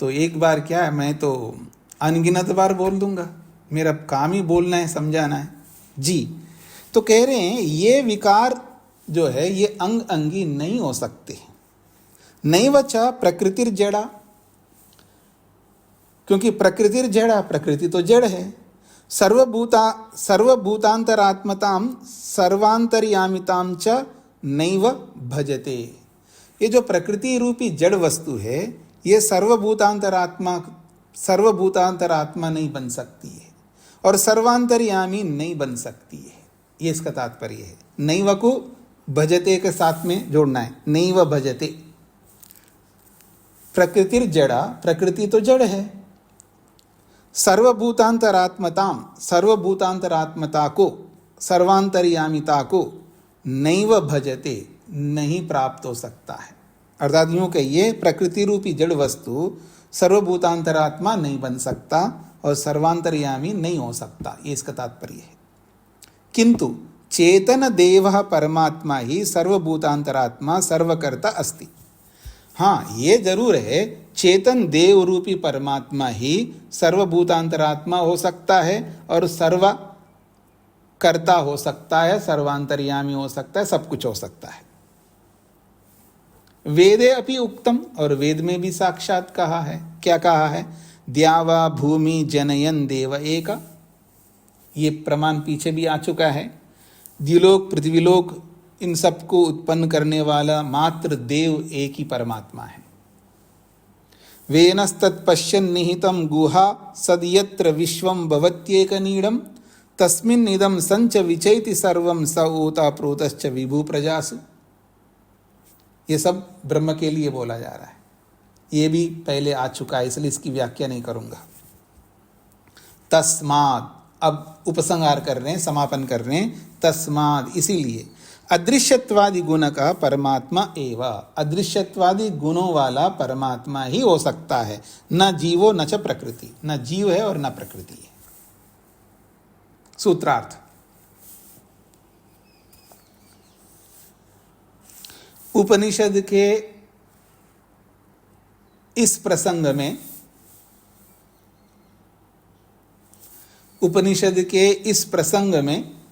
तो एक बार क्या है, मैं तो अनगिनत बार बोल दूंगा, मेरा काम ही बोलना है, समझाना है जी। तो कह रहे हैं ये विकार जो है ये अंग अंगी नहीं हो सकते। नैव च प्रकृतिर जड़ा, क्योंकि प्रकृतिर जड़ा, प्रकृति तो जड़ है। सर्वभूतांतरात्मताम सर्वांतर्यामिताम च नैव भजते। ये जो प्रकृति रूपी जड़ वस्तु है ये सर्वभूतांतरात्मा नहीं बन सकती है, और सर्वांतर्यामी नहीं बन सकती है, ये इसका तात्पर्य है। नैव को भजते के साथ में जोड़ना है, नैव भजते। प्रकृतिर जड़ा, प्रकृति तो जड़ है। सर्वभूतांतरात्मताम, सर्वभूतांतरात्मता को, सर्वांतर्यामिता को नैव भजते, नहीं प्राप्त हो सकता है। अर्थात यूं कहिए प्रकृति रूपी जड़ वस्तु सर्वभूतांतरात्मा नहीं बन सकता और सर्वांतर्यामी नहीं हो सकता, ये इसका तात्पर्य है। किंतु चेतन देव परमात्मा ही सर्वभूतांतरात्मा सर्वकर्ता अस्ति। हाँ, ये जरूर है, चेतन देव रूपी परमात्मा ही सर्वभूतांतरात्मा हो सकता है और सर्वकर्ता हो सकता है, सर्वांतर्यामी हो सकता है, सब कुछ हो सकता है। वेदे अपि उक्तम, और वेद में भी साक्षात कहा है। क्या कहा है? द्यावा भूमि जनयन देव एका। ये प्रमाण पीछे भी आ चुका है। द्युलोक पृथ्वीलोक इन सबको उत्पन्न करने वाला मात्र देव एक ही परमात्मा है। वेनस्तत्पश्यन् निहितं गुहा सद्यत्र विश्वं भवत्येक नीडम तस्मिन् इदं संच विचैति सर्वं स ऊता प्रोतश्च विभु प्रजासु। ये सब ब्रह्म के लिए बोला जा रहा है। ये भी पहले आ चुका है, इसलिए इसकी व्याख्या नहीं करूंगा। तस्माद, अब उपसंहार कर रहे हैं, समापन कर रहे हैं। तस्माद, इसीलिए अदृश्यत्वादि गुण का परमात्मा एवं, अदृश्यत्वादि गुणों वाला परमात्मा ही हो सकता है। न जीवो न च प्रकृति, न जीव है और न प्रकृति है। सूत्रार्थ, उपनिषद के इस प्रसंग में, उपनिषद के इस प्रसंग में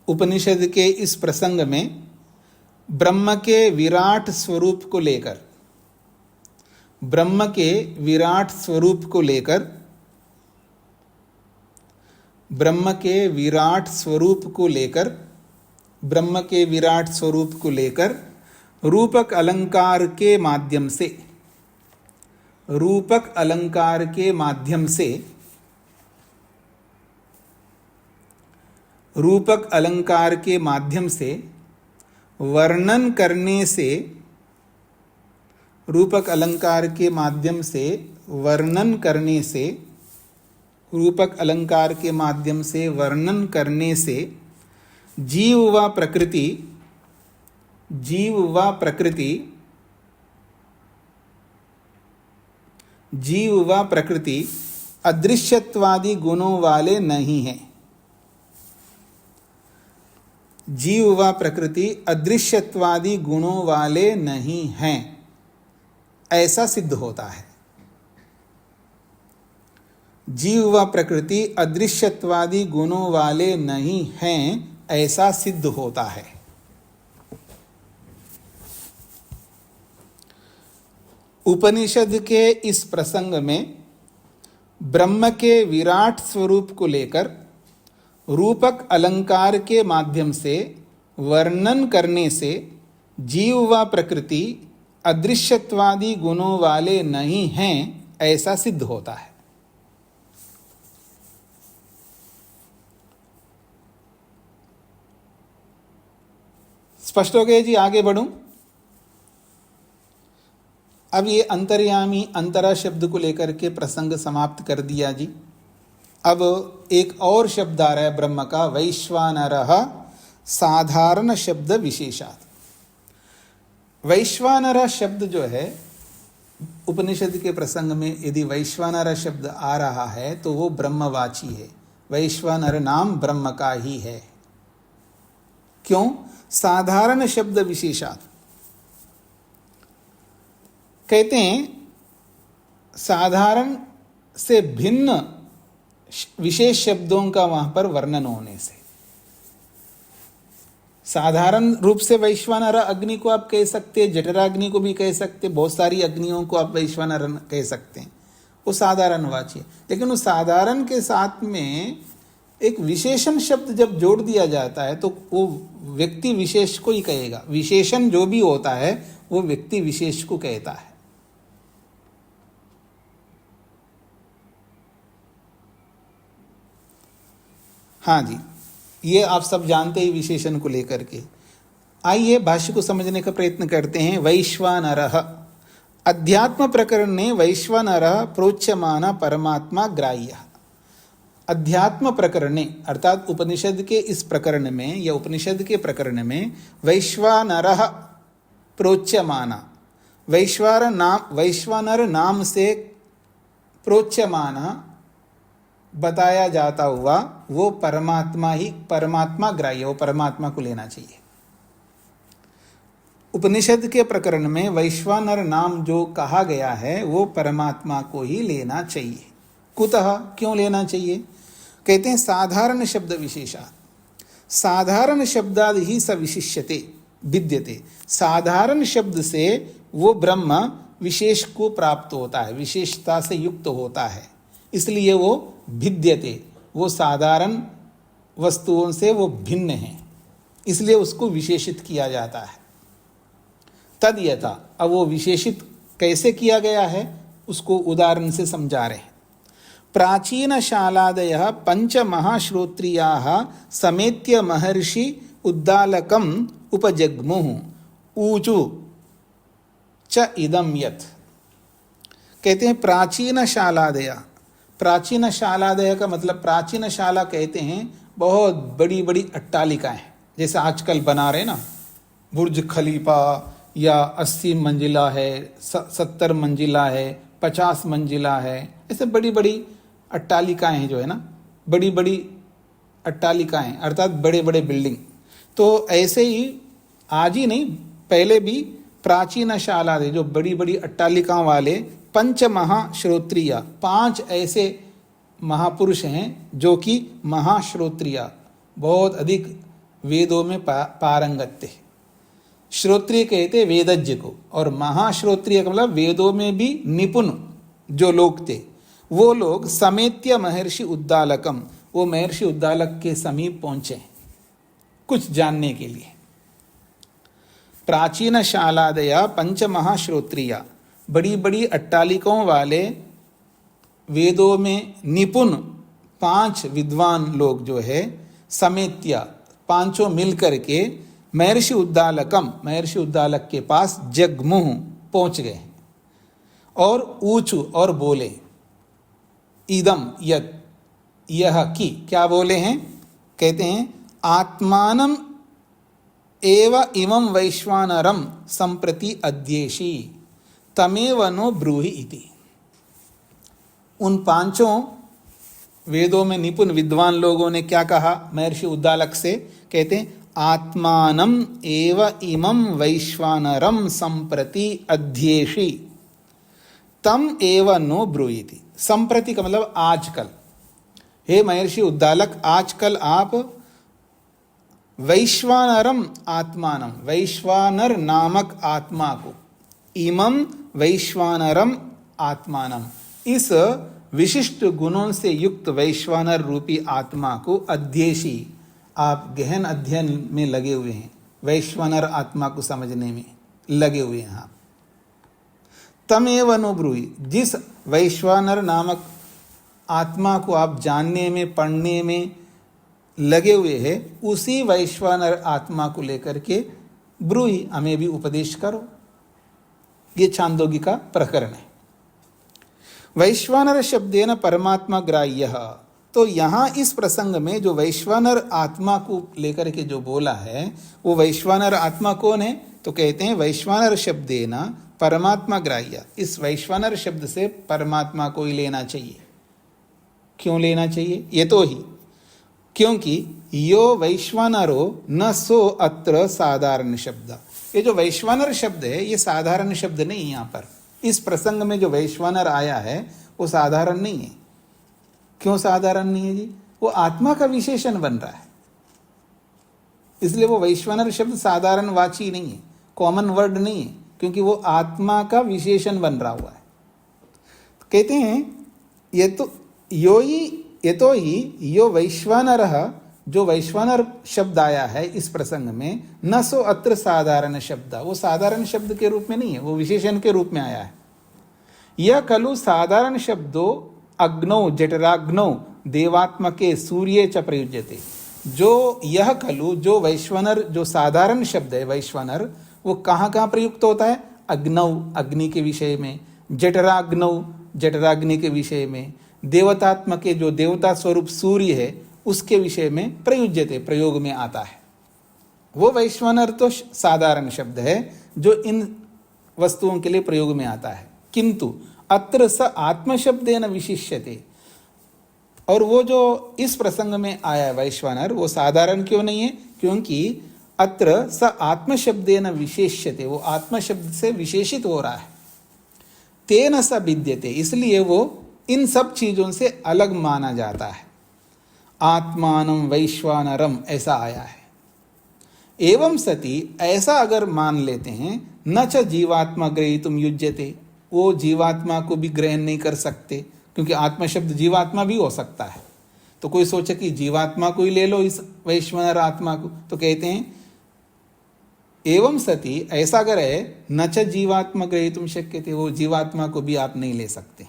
उपनिषद के इस प्रसंग में ब्रह्म के विराट स्वरूप को लेकर, ब्रह्म के विराट स्वरूप को लेकर, ब्रह्म के विराट स्वरूप को लेकर, ब्रह्म के विराट स्वरूप को लेकर रूपक अलंकार के माध्यम से, रूपक अलंकार के माध्यम से, रूपक अलंकार के माध्यम से वर्णन करने से, रूपक अलंकार के माध्यम से वर्णन करने से, रूपक अलंकार के माध्यम से वर्णन करने से जीव व प्रकृति, जीव व प्रकृति, जीव व प्रकृति अदृश्यत्वादि गुणों वाले नहीं हैं। जीव व प्रकृति अदृश्यत्वादि गुणों वाले नहीं हैं, ऐसा सिद्ध होता है। जीव व प्रकृति अदृश्यत्वादि गुणों वाले नहीं हैं, ऐसा सिद्ध होता है। उपनिषद के इस प्रसंग में ब्रह्म के विराट स्वरूप को लेकर रूपक अलंकार के माध्यम से वर्णन करने से जीव व प्रकृति अदृश्यत्वादि गुणों वाले नहीं हैं ऐसा सिद्ध होता है। स्पष्ट हो गया जी? आगे बढ़ूं। अब ये अंतर्यामी अंतरा शब्द को लेकर के प्रसंग समाप्त कर दिया जी। अब एक और शब्द आ रहा है ब्रह्म का, वैश्वानरः साधारण शब्द विशेषात्। वैश्वानर शब्द जो है उपनिषद के प्रसंग में यदि वैश्वानर शब्द आ रहा है तो वो ब्रह्मवाची है। वैश्वानर नाम ब्रह्म का ही है। क्यों? साधारण शब्द विशेषात्। कहते हैं साधारण से भिन्न विशेष शब्दों का वहां पर वर्णन होने से। साधारण रूप से वैश्वानर अग्नि को आप कह सकते हैं, जठराग्नि को भी कह सकते हैं, बहुत सारी अग्नियों को आप वैश्वानर कह सकते हैं, वो साधारण वाची है। लेकिन उस साधारण के साथ में एक विशेषण शब्द जब जोड़ दिया जाता है तो वो व्यक्ति विशेष को ही कहेगा। विशेषण जो भी होता है वो व्यक्ति विशेष को कहता है। हाँ जी, ये आप सब जानते ही विशेषण को लेकर के। आइए भाष्य को समझने का प्रयत्न करते हैं। वैश्वानरः अध्यात्म प्रकरण ने वैश्वानरः प्रोच्यमान परमात्मा ग्राह्य। अध्यात्म प्रकरण अर्थात उपनिषद के इस प्रकरण में या उपनिषद के प्रकरण में वैश्वानरः प्रोच्यमान, वैश्वानर नाम से प्रोच्यमान बताया जाता हुआ वो परमात्मा ही, परमात्मा ग्राह्य, वो परमात्मा को लेना चाहिए। उपनिषद के प्रकरण में वैश्वानर नाम जो कहा गया है वो परमात्मा को ही लेना चाहिए। कुतः, क्यों लेना चाहिए? कहते हैं साधारण शब्द विशेषा। साधारण शब्दाद ही स विशिष्यते विद्यते। साधारण शब्द से वो ब्रह्म विशेष को प्राप्त होता है, विशेषता से युक्त होता है, इसलिए वो भिद्यते, वो साधारण वस्तुओं से वो भिन्न है, इसलिए उसको विशेषित किया जाता है। तद यथा, अब वो विशेषित कैसे किया गया है उसको उदाहरण से समझा रहे हैं। प्राचीन शालादयः पंच महाश्रोत्रियाः समेत्य महर्षि उद्दालकम उपजग्मुः ऊचु च इदम यत्। कहते हैं प्राचीन शालादय। प्राचीन शालादय का मतलब, प्राचीन शाला कहते हैं बहुत बड़ी बड़ी अट्टालिकाएं, जैसे आजकल बना रहे ना, बुर्ज खलीफा या 80 मंजिला है, 70 मंजिला है, 50 मंजिला है, ऐसे बड़ी बड़ी अट्टालिकाएं जो है ना, बड़ी बड़ी अट्टालिकाएं अर्थात बड़े बड़े बिल्डिंग। तो ऐसे ही आज ही नहीं, पहले भी प्राचीन शाला जो बड़ी बड़ी अट्टालिकाओं वाले पंच महाश्रोत्रिय, 5 ऐसे महापुरुष हैं जो कि महाश्रोत्रिय, बहुत अधिक वेदों में पारंगत थे। श्रोत्रिय कहते वेदज्ञ को, और महाश्रोत्रिय का मतलब वेदों में भी निपुण जो लोग थे, वो लोग समेत्य महर्षि उद्दालकम, वो महर्षि उद्दालक के समीप पहुंचे कुछ जानने के लिए। प्राचीन शालादया पंच महाश्रोत्रिया, बड़ी बड़ी अट्टालिकाओं वाले वेदों में निपुण 5 विद्वान लोग जो है समेत्या, 5 मिलकर के महर्षि उद्दालकम, महर्षि उद्दालक के पास जगमुह पहुंच गए और ऊचु और बोले, इदम यत्, यह कि, क्या बोले हैं? कहते हैं आत्मानम एव इमं वैश्वानरम संप्रति अध्येषि तमेव नो ब्रूहि इति। उन 5 वेदों में निपुण विद्वान लोगों ने क्या कहा महर्षि उद्दालक से? कहते हैं आत्मानम एव इमं वैश्वानरम संप्रति अध्येषि तम एव नो ब्रूहि। संप्रति का मतलब आजकल। हे महर्षि उद्दालक, आजकल आप वैश्वानरम आत्मानम, वैश्वानर नामक आत्मा को, इमं वैश्वानरम आत्मानम, इस विशिष्ट गुणों से युक्त वैश्वानर रूपी आत्मा को अध्येशी, आप गहन अध्ययन में लगे हुए हैं, वैश्वानर आत्मा को समझने में लगे हुए हैं आप। तमेव अनुभ्रूहि, जिस वैश्वानर नामक आत्मा को आप जानने में पढ़ने में लगे हुए हैं, उसी वैश्वानर आत्मा को लेकर के ब्रूहि, हमें भी उपदेश करो। ये छांदोग्य का प्रकरण है। वैश्वानर शब्देन परमात्मा ग्राह्य, तो यहाँ इस प्रसंग में जो वैश्वानर आत्मा को लेकर के जो बोला है, वो वैश्वानर आत्मा कौन है? तो कहते हैं वैश्वानर शब्देन परमात्मा ग्राह्य, इस वैश्वानर शब्द से परमात्मा को ही लेना चाहिए। क्यों लेना चाहिए? ये तो ही क्योंकि यो वैश्वानरो न सो अत्र साधारण शब्द, ये जो वैश्वानर शब्द है ये साधारण शब्द नहीं है। यहाँ पर इस प्रसंग में जो वैश्वानर आया है वो साधारण नहीं है। क्यों साधारण नहीं है जी? वो आत्मा का विशेषण बन रहा है, इसलिए वो वैश्वानर शब्द साधारण वाची नहीं है, कॉमन वर्ड नहीं है, क्योंकि वो आत्मा का विशेषण बन रहा हुआ है। कहते हैं ये तो ही यो वैश्वानर, जो वैश्वानर शब्द आया है इस प्रसंग में, न सो अत्र साधारण शब्द, वो साधारण शब्द के रूप में नहीं है, वो विशेषण के रूप में आया है। यह खलु साधारण शब्दों अग्नौ जठराग्नौ देवात्मके सूर्ये च प्रयुज्यते, जो यह खलु, जो वैश्वानर, जो साधारण शब्द है वैश्वानर, वो कहाँ कहाँ प्रयुक्त होता है? अग्नौ, अग्नि के विषय में, जठराग्नौ, जठराग्नि के विषय में, देवतात्मके, जो देवता स्वरूप सूर्य है उसके विषय में प्रयुज्यते, प्रयोग में आता है। वो वैश्वानर तो साधारण शब्द है जो इन वस्तुओं के लिए प्रयोग में आता है। किंतु अत्र स आत्मशब्देन विशिष्यते, और वो जो इस प्रसंग में आया वैश्वानर, वो साधारण क्यों नहीं है? क्योंकि अत्र स आत्मशब्देन विशेष्यते, वो आत्मशब्द से विशेषित हो रहा है। तेन स विद्यते, इसलिए वो इन सब चीजों से अलग माना जाता है। आत्मानं वैश्वानरम ऐसा आया है। एवं सति, ऐसा अगर मान लेते हैं, न च जीवात्मा ग्रहीतुम युज्यते, वो जीवात्मा को भी ग्रहण नहीं कर सकते, क्योंकि आत्मा शब्द जीवात्मा भी हो सकता है। तो कोई सोचे कि जीवात्मा को ही ले लो, इस वैश्वानर आत्मा को, तो कहते हैं एवं सति, ऐसा अगर है, न च जीवात्मा ग्रहीतुम शक्यते, वो जीवात्मा को भी आप नहीं ले सकते।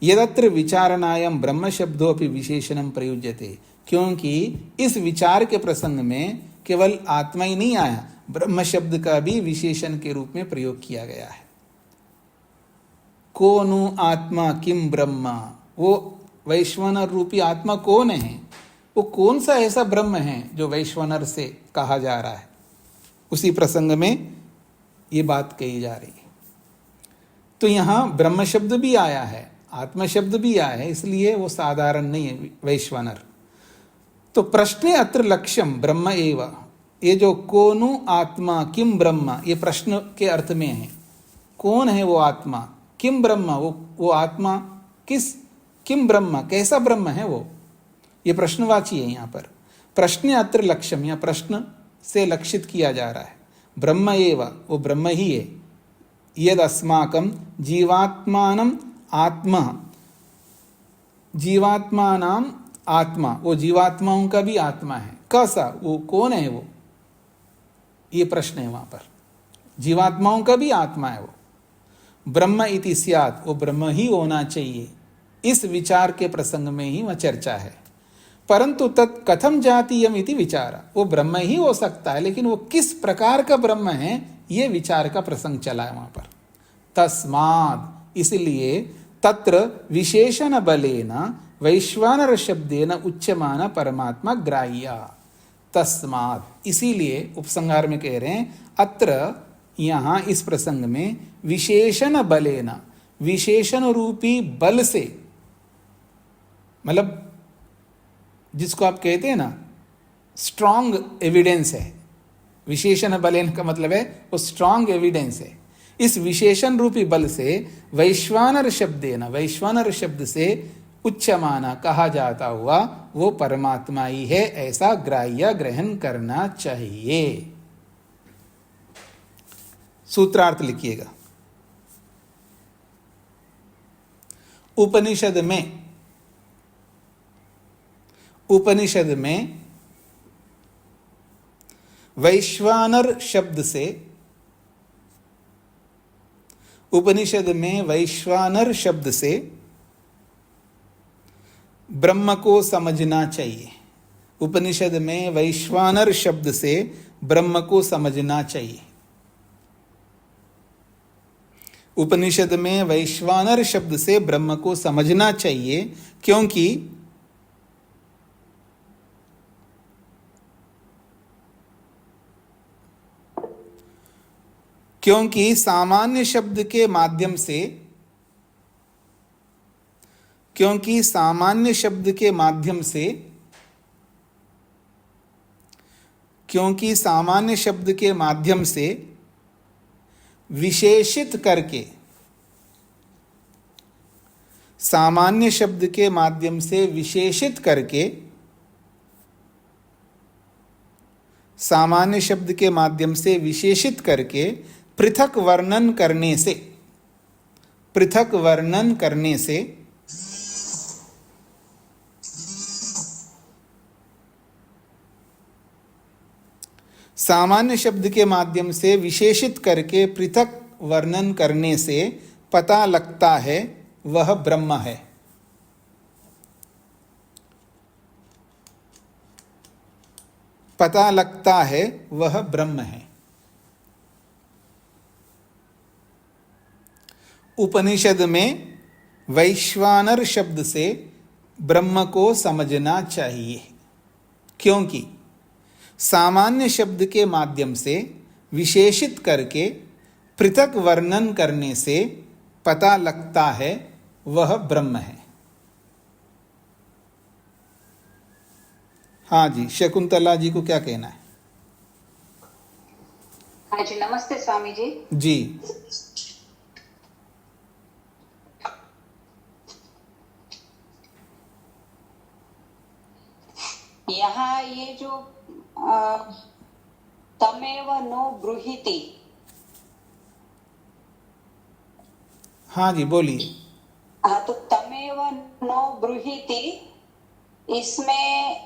यदत्र विचारणायम ब्रह्म शब्दों अपि विशेषणम प्रयुज्यते, क्योंकि इस विचार के प्रसंग में केवल आत्मा ही नहीं आया, ब्रह्म शब्द का भी विशेषण के रूप में प्रयोग किया गया है। कोनु आत्मा किम ब्रह्म, वो वैश्वानर रूपी आत्मा कौन है? वो कौन सा ऐसा ब्रह्म है जो वैश्वानर से कहा जा रहा है? उसी प्रसंग में ये बात कही जा रही है। तो यहाँ ब्रह्म शब्द भी आया है, आत्मा शब्द भी आया है, इसलिए वो साधारण नहीं है वैश्वानर। तो प्रश्ने अत्र लक्ष्यम ब्रह्म एव, ये जो कोनु आत्मा किम ब्रह्म, ये प्रश्न के अर्थ में है। कौन है वो आत्मा? किम ब्रह्म, वो आत्मा किस, किम ब्रह्म, कैसा ब्रह्म है वो? ये प्रश्नवाची है यहाँ पर। प्रश्ने अत्र लक्ष्यम, या प्रश्न से लक्षित किया जा रहा है। ब्रह्म एव, वो ब्रह्म ही है। यद अस्माकं जीवात्मानं आत्मा, जीवात्मानाम आत्मा, वो जीवात्माओं का भी आत्मा है। कैसा, वो कौन है वो? ये प्रश्न है वहां पर। जीवात्माओं का भी आत्मा है वो। ब्रह्म इति स्यात्, वो ब्रह्म ही होना चाहिए। इस विचार के प्रसंग में ही वह चर्चा है। परंतु तत् कथम जातीयम इति विचार, वो ब्रह्म ही हो सकता है, लेकिन वो किस प्रकार का ब्रह्म है, ये विचार का प्रसंग चला है वहां पर। तस्माद्, इसलिए तत्र विशेषण बलेन वैश्वानर शब्देन उच्यमान परमात्मा ग्राह्य। तस्मात्, इसीलिए उपसंहार में कह रहे हैं, अत्र, यहाँ इस प्रसंग में विशेषण बलेन, विशेषण रूपी बल से, मतलब जिसको आप कहते हैं ना स्ट्रॉन्ग एविडेंस है। विशेषण बलेन का मतलब है वो स्ट्रॉन्ग एविडेंस है। इस विशेषण रूपी बल से वैश्वानर शब्देन, वैश्वानर शब्द से उच्चमाना, कहा जाता हुआ वो परमात्मा ही है, ऐसा ग्राह्य ग्रहण करना चाहिए। सूत्रार्थ लिखिएगा। उपनिषद में वैश्वानर शब्द से, उपनिषद में वैश्वानर शब्द से ब्रह्म को समझना चाहिए। उपनिषद में वैश्वानर शब्द से ब्रह्म को समझना चाहिए। उपनिषद में वैश्वानर शब्द से ब्रह्म को समझना चाहिए, क्योंकि सामान्य शब्द के माध्यम से, विशेषित करके, सामान्य शब्द के माध्यम से विशेषित करके, सामान्य शब्द के माध्यम से विशेषित करके पृथक वर्णन करने से, पृथक वर्णन करने से सामान्य शब्द के माध्यम से विशेषित करके पृथक वर्णन करने से पता लगता है वह ब्रह्म है। पता लगता है वह ब्रह्म है। उपनिषद में वैश्वानर शब्द से ब्रह्म को समझना चाहिए, क्योंकि सामान्य शब्द के माध्यम से विशेषित करके पृथक वर्णन करने से पता लगता है वह ब्रह्म है। हाँ जी, शकुंतला जी को क्या कहना है? हाँ जी, नमस्ते स्वामी जी। जी, यहाँ ये जो तमेव नो ब्रूहीति, हाँ जी बोलिए। हाँ, तो तमेव नो ब्रूहीति, इसमें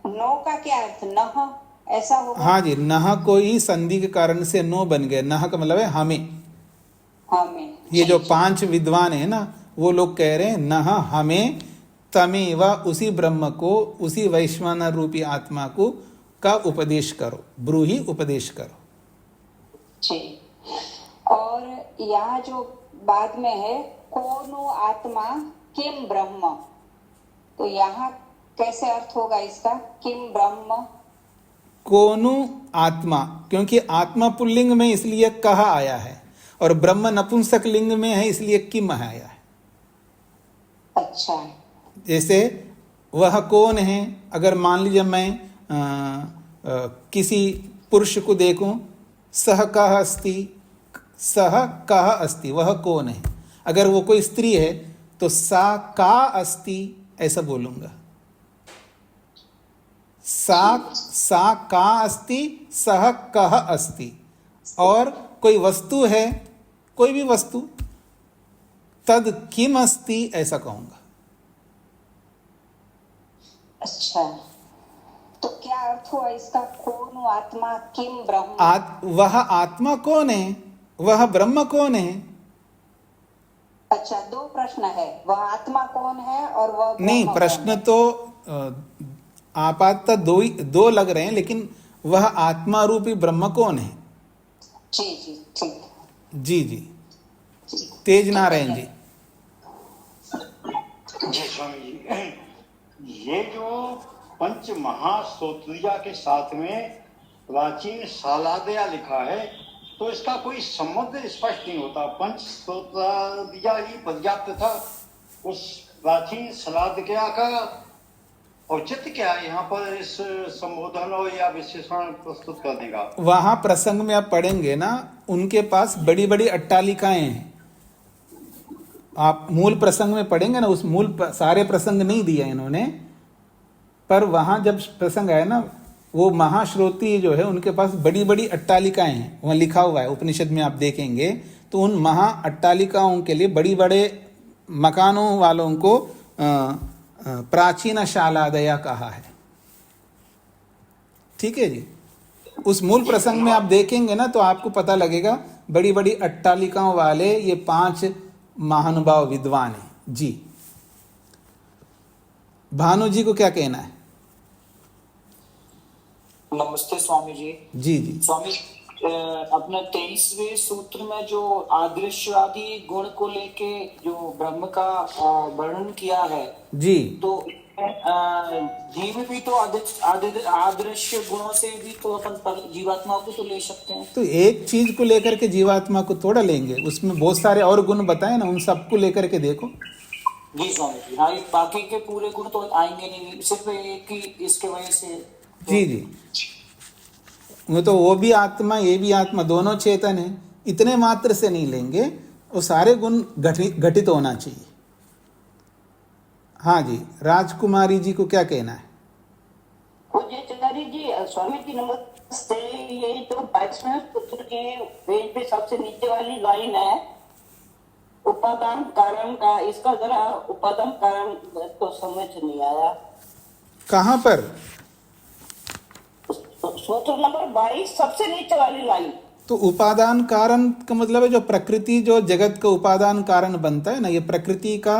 नो का क्या अर्थ? नह ऐसा होगा? हाँ जी, नह को ही संधि के कारण से नो बन गया। नह का मतलब है हमें। हमें। ये जो 5 विद्वान है ना, वो लोग कह रहे हैं नह हमें तमेव, उसी ब्रह्म को, उसी वैश्वानर रूपी आत्मा को का उपदेश करो, ब्रूही उपदेश करो। जी। और यहाँ जो बाद में है कोनो आत्मा किम ब्रह्म, तो यहाँ कैसे अर्थ होगा इसका? किम ब्रह्म, कोनो आत्मा, क्योंकि आत्मा पुल्लिंग में इसलिए कहा आया है और ब्रह्म नपुंसक लिंग में है इसलिए किम आया है। अच्छा। जैसे वह कौन है, अगर मान लीजिए मैं किसी पुरुष को देखूं, सह कह अस्ति, सह कह अस्ति, वह कौन है। अगर वो कोई स्त्री है तो सा का अस्ति ऐसा बोलूंगा। सा का अस्ति, सह कह अस्ति। और कोई वस्तु है, कोई भी वस्तु, तद किम अस्ति ऐसा कहूंगा। अच्छा, तो क्या अर्थ हुआ इसका? कौन आत्मा किम ब्रह्म, वह आत्मा कौन है, वह ब्रह्म कौन है? अच्छा, 2 प्रश्न है, वह आत्मा कौन है और वह ब्रह्म नहीं, प्रश्न तो आपातः दो लग रहे हैं, लेकिन वह आत्मा रूपी ब्रह्म कौन है? जी जी, ठीक। जी जी, तेज नारायण जी। जी स्वामी जी, ये जो पंच महास्तोत्रिया के साथ में प्राचीन सालादया लिखा है, तो इसका कोई संबंध स्पष्ट नहीं होता। पंच स्तोत्रिया ही पर्याप्त था, उस प्राचीन सालादया का औचित्य क्या है यहाँ पर इस संबोधन और या विशेषण प्रस्तुत करने का? वहां प्रसंग में आप पढ़ेंगे ना, उनके पास बड़ी बड़ी अट्टालिकाएं हैं। आप मूल प्रसंग में पढ़ेंगे ना, उस मूल सारे प्रसंग नहीं दिए इन्होंने, पर वहां जब प्रसंग आया ना, वो महाश्रोती जो है उनके पास बड़ी बड़ी अट्टालिकाएं हैं, वहां लिखा हुआ है। उपनिषद में आप देखेंगे तो उन महा अट्टालिकाओं के लिए बड़ी बड़े मकानों वालों को प्राचीन शालादया कहा है। ठीक है जी। उस मूल प्रसंग में आप देखेंगे ना तो आपको पता लगेगा बड़ी बड़ी अट्टालिकाओं वाले ये 5 महानुभाव विद्वान हैं जी। भानु जी को क्या कहना है? नमस्ते स्वामी जी। जी जी स्वामी, अपने 23वें सूत्र में जो आदृश्यवादी गुण को लेके जो ब्रह्म का वर्णन किया है जी, तो जीव भी तो आदृश्य गुणों से भी तो अपन जीवात्मा को तो ले सकते हैं। तो एक चीज को लेकर के जीवात्मा को थोड़ा लेंगे, उसमें बहुत सारे और गुण बताए ना, उन सबको लेकर के देखो। जी स्वामी जी। हाँ, बाकी के पूरे गुण तो आएंगे नहीं, सिर्फ एक ही इसके वजह से। जी जी, वो भी आत्मा ये भी आत्मा, दोनों चेतन है, इतने मात्र से नहीं लेंगे, वो सारे गुण घटित होना चाहिए। हाँ जी, राजकुमारी जी को क्या कहना है? पूज्याचार्य जी, स्वामी जी नमस्ते। ये तो 22वें सूत्र के पेज पे सबसे नीचे वाली लाइन है, उपादान कारण का, इसका जरा उपादान कारण तो समझ नहीं आया। कहाँ पर? सूत्र नंबर 22 सबसे नीचे वाली लाइन। तो उपादान कारण का मतलब है जो प्रकृति, जो जगत का उपादान कारण बनता है ना, ये प्रकृति का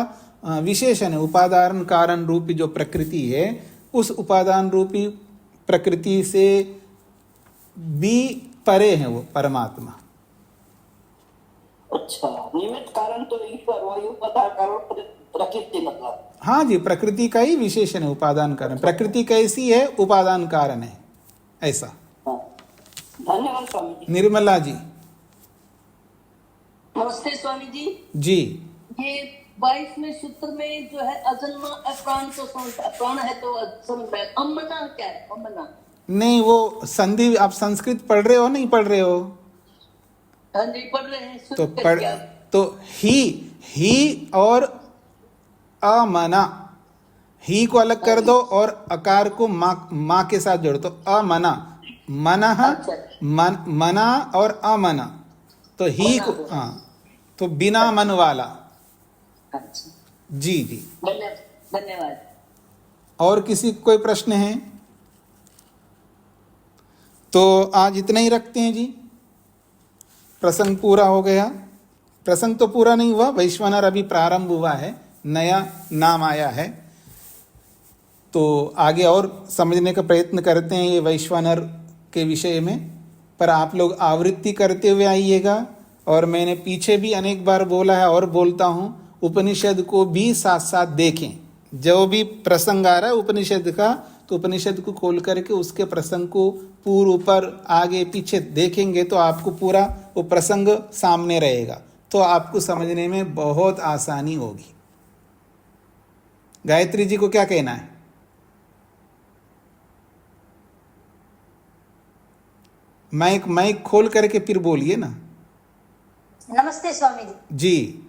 विशेषण है। उपादान कारण रूपी जो प्रकृति है, उस उपादान रूपी प्रकृति से भी परे है वो परमात्मा। अच्छा, निमित्त कारण तो ईश्वर, वही उपादान कारण प्रकृति मतलब। हाँ जी, प्रकृति का ही विशेषण है उपादान कारण। प्रकृति कैसी है, उपादान कारण है, ऐसा। हाँ। धन्यवाद स्वामी जी। निर्मला जी। नमस्ते स्वामी जी। जी, ये 22वें सूत्र में जो है अजन्मा अप्राण को प्राण है तो अमना क्या है? अमना नहीं, वो संधि, आप संस्कृत पढ़ रहे हो नहीं पढ़ रहे हो? हाँ जी, पढ़ रहे हैं। तो पढ़, तो ही और अमना, ही को अलग कर दो और अकार को माँ के साथ जोड़ दो, अमना, मनः, मना और अमना। तो ही को, हाँ, तो बिना मन वाला। जी जी, धन्यवाद। और किसी कोई प्रश्न है तो आज इतना ही रखते हैं जी। प्रसंग पूरा हो गया। प्रसंग तो पूरा नहीं हुआ, वैश्वानर अभी प्रारंभ हुआ है, नया नाम आया है, तो आगे और समझने का प्रयत्न करते हैं ये वैश्वानर के विषय में। पर आप लोग आवृत्ति करते हुए आइएगा। और मैंने पीछे भी अनेक बार बोला है और बोलता हूँ, उपनिषद को भी साथ साथ देखें। जो भी प्रसंग आ रहा है उपनिषद का, तो उपनिषद को खोल करके उसके प्रसंग को पूर्व ऊपर आगे पीछे देखेंगे तो आपको पूरा वो प्रसंग सामने रहेगा, तो आपको समझने में बहुत आसानी होगी। गायत्री जी को क्या कहना है? माइक खोल करके फिर बोलिए ना। नमस्ते स्वामी जी। जी,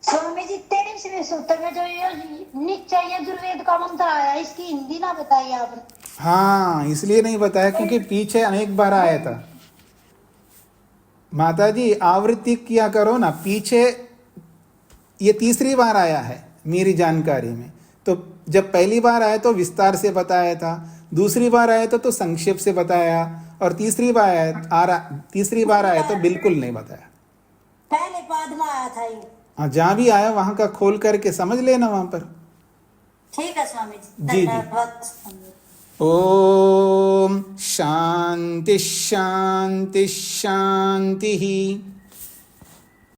स्वामी जी 23वें सूत्र में जो ये निश्चय यजुर्वेद का मंत्र आया, इसकी हिंदी ना बताइए आपने? हाँ, इसलिए नहीं बताया क्योंकि पीछे अनेक बार आया था। माता जी आवृत्ति किया करो ना, पीछे ये तीसरी बार आया है मेरी जानकारी में। तो जब पहली बार आया तो विस्तार से बताया था, दूसरी बार आया तो संक्षेप से बताया, और तीसरी बार आया तो बिल्कुल नहीं बताया। पहले पाद में आया था ये। हाँ, जहाँ भी आया वहां का खोल करके समझ लेना वहां पर। ठीक है स्वामी जी, जी जी। धन्यवाद। ओम शांति शांति शांति।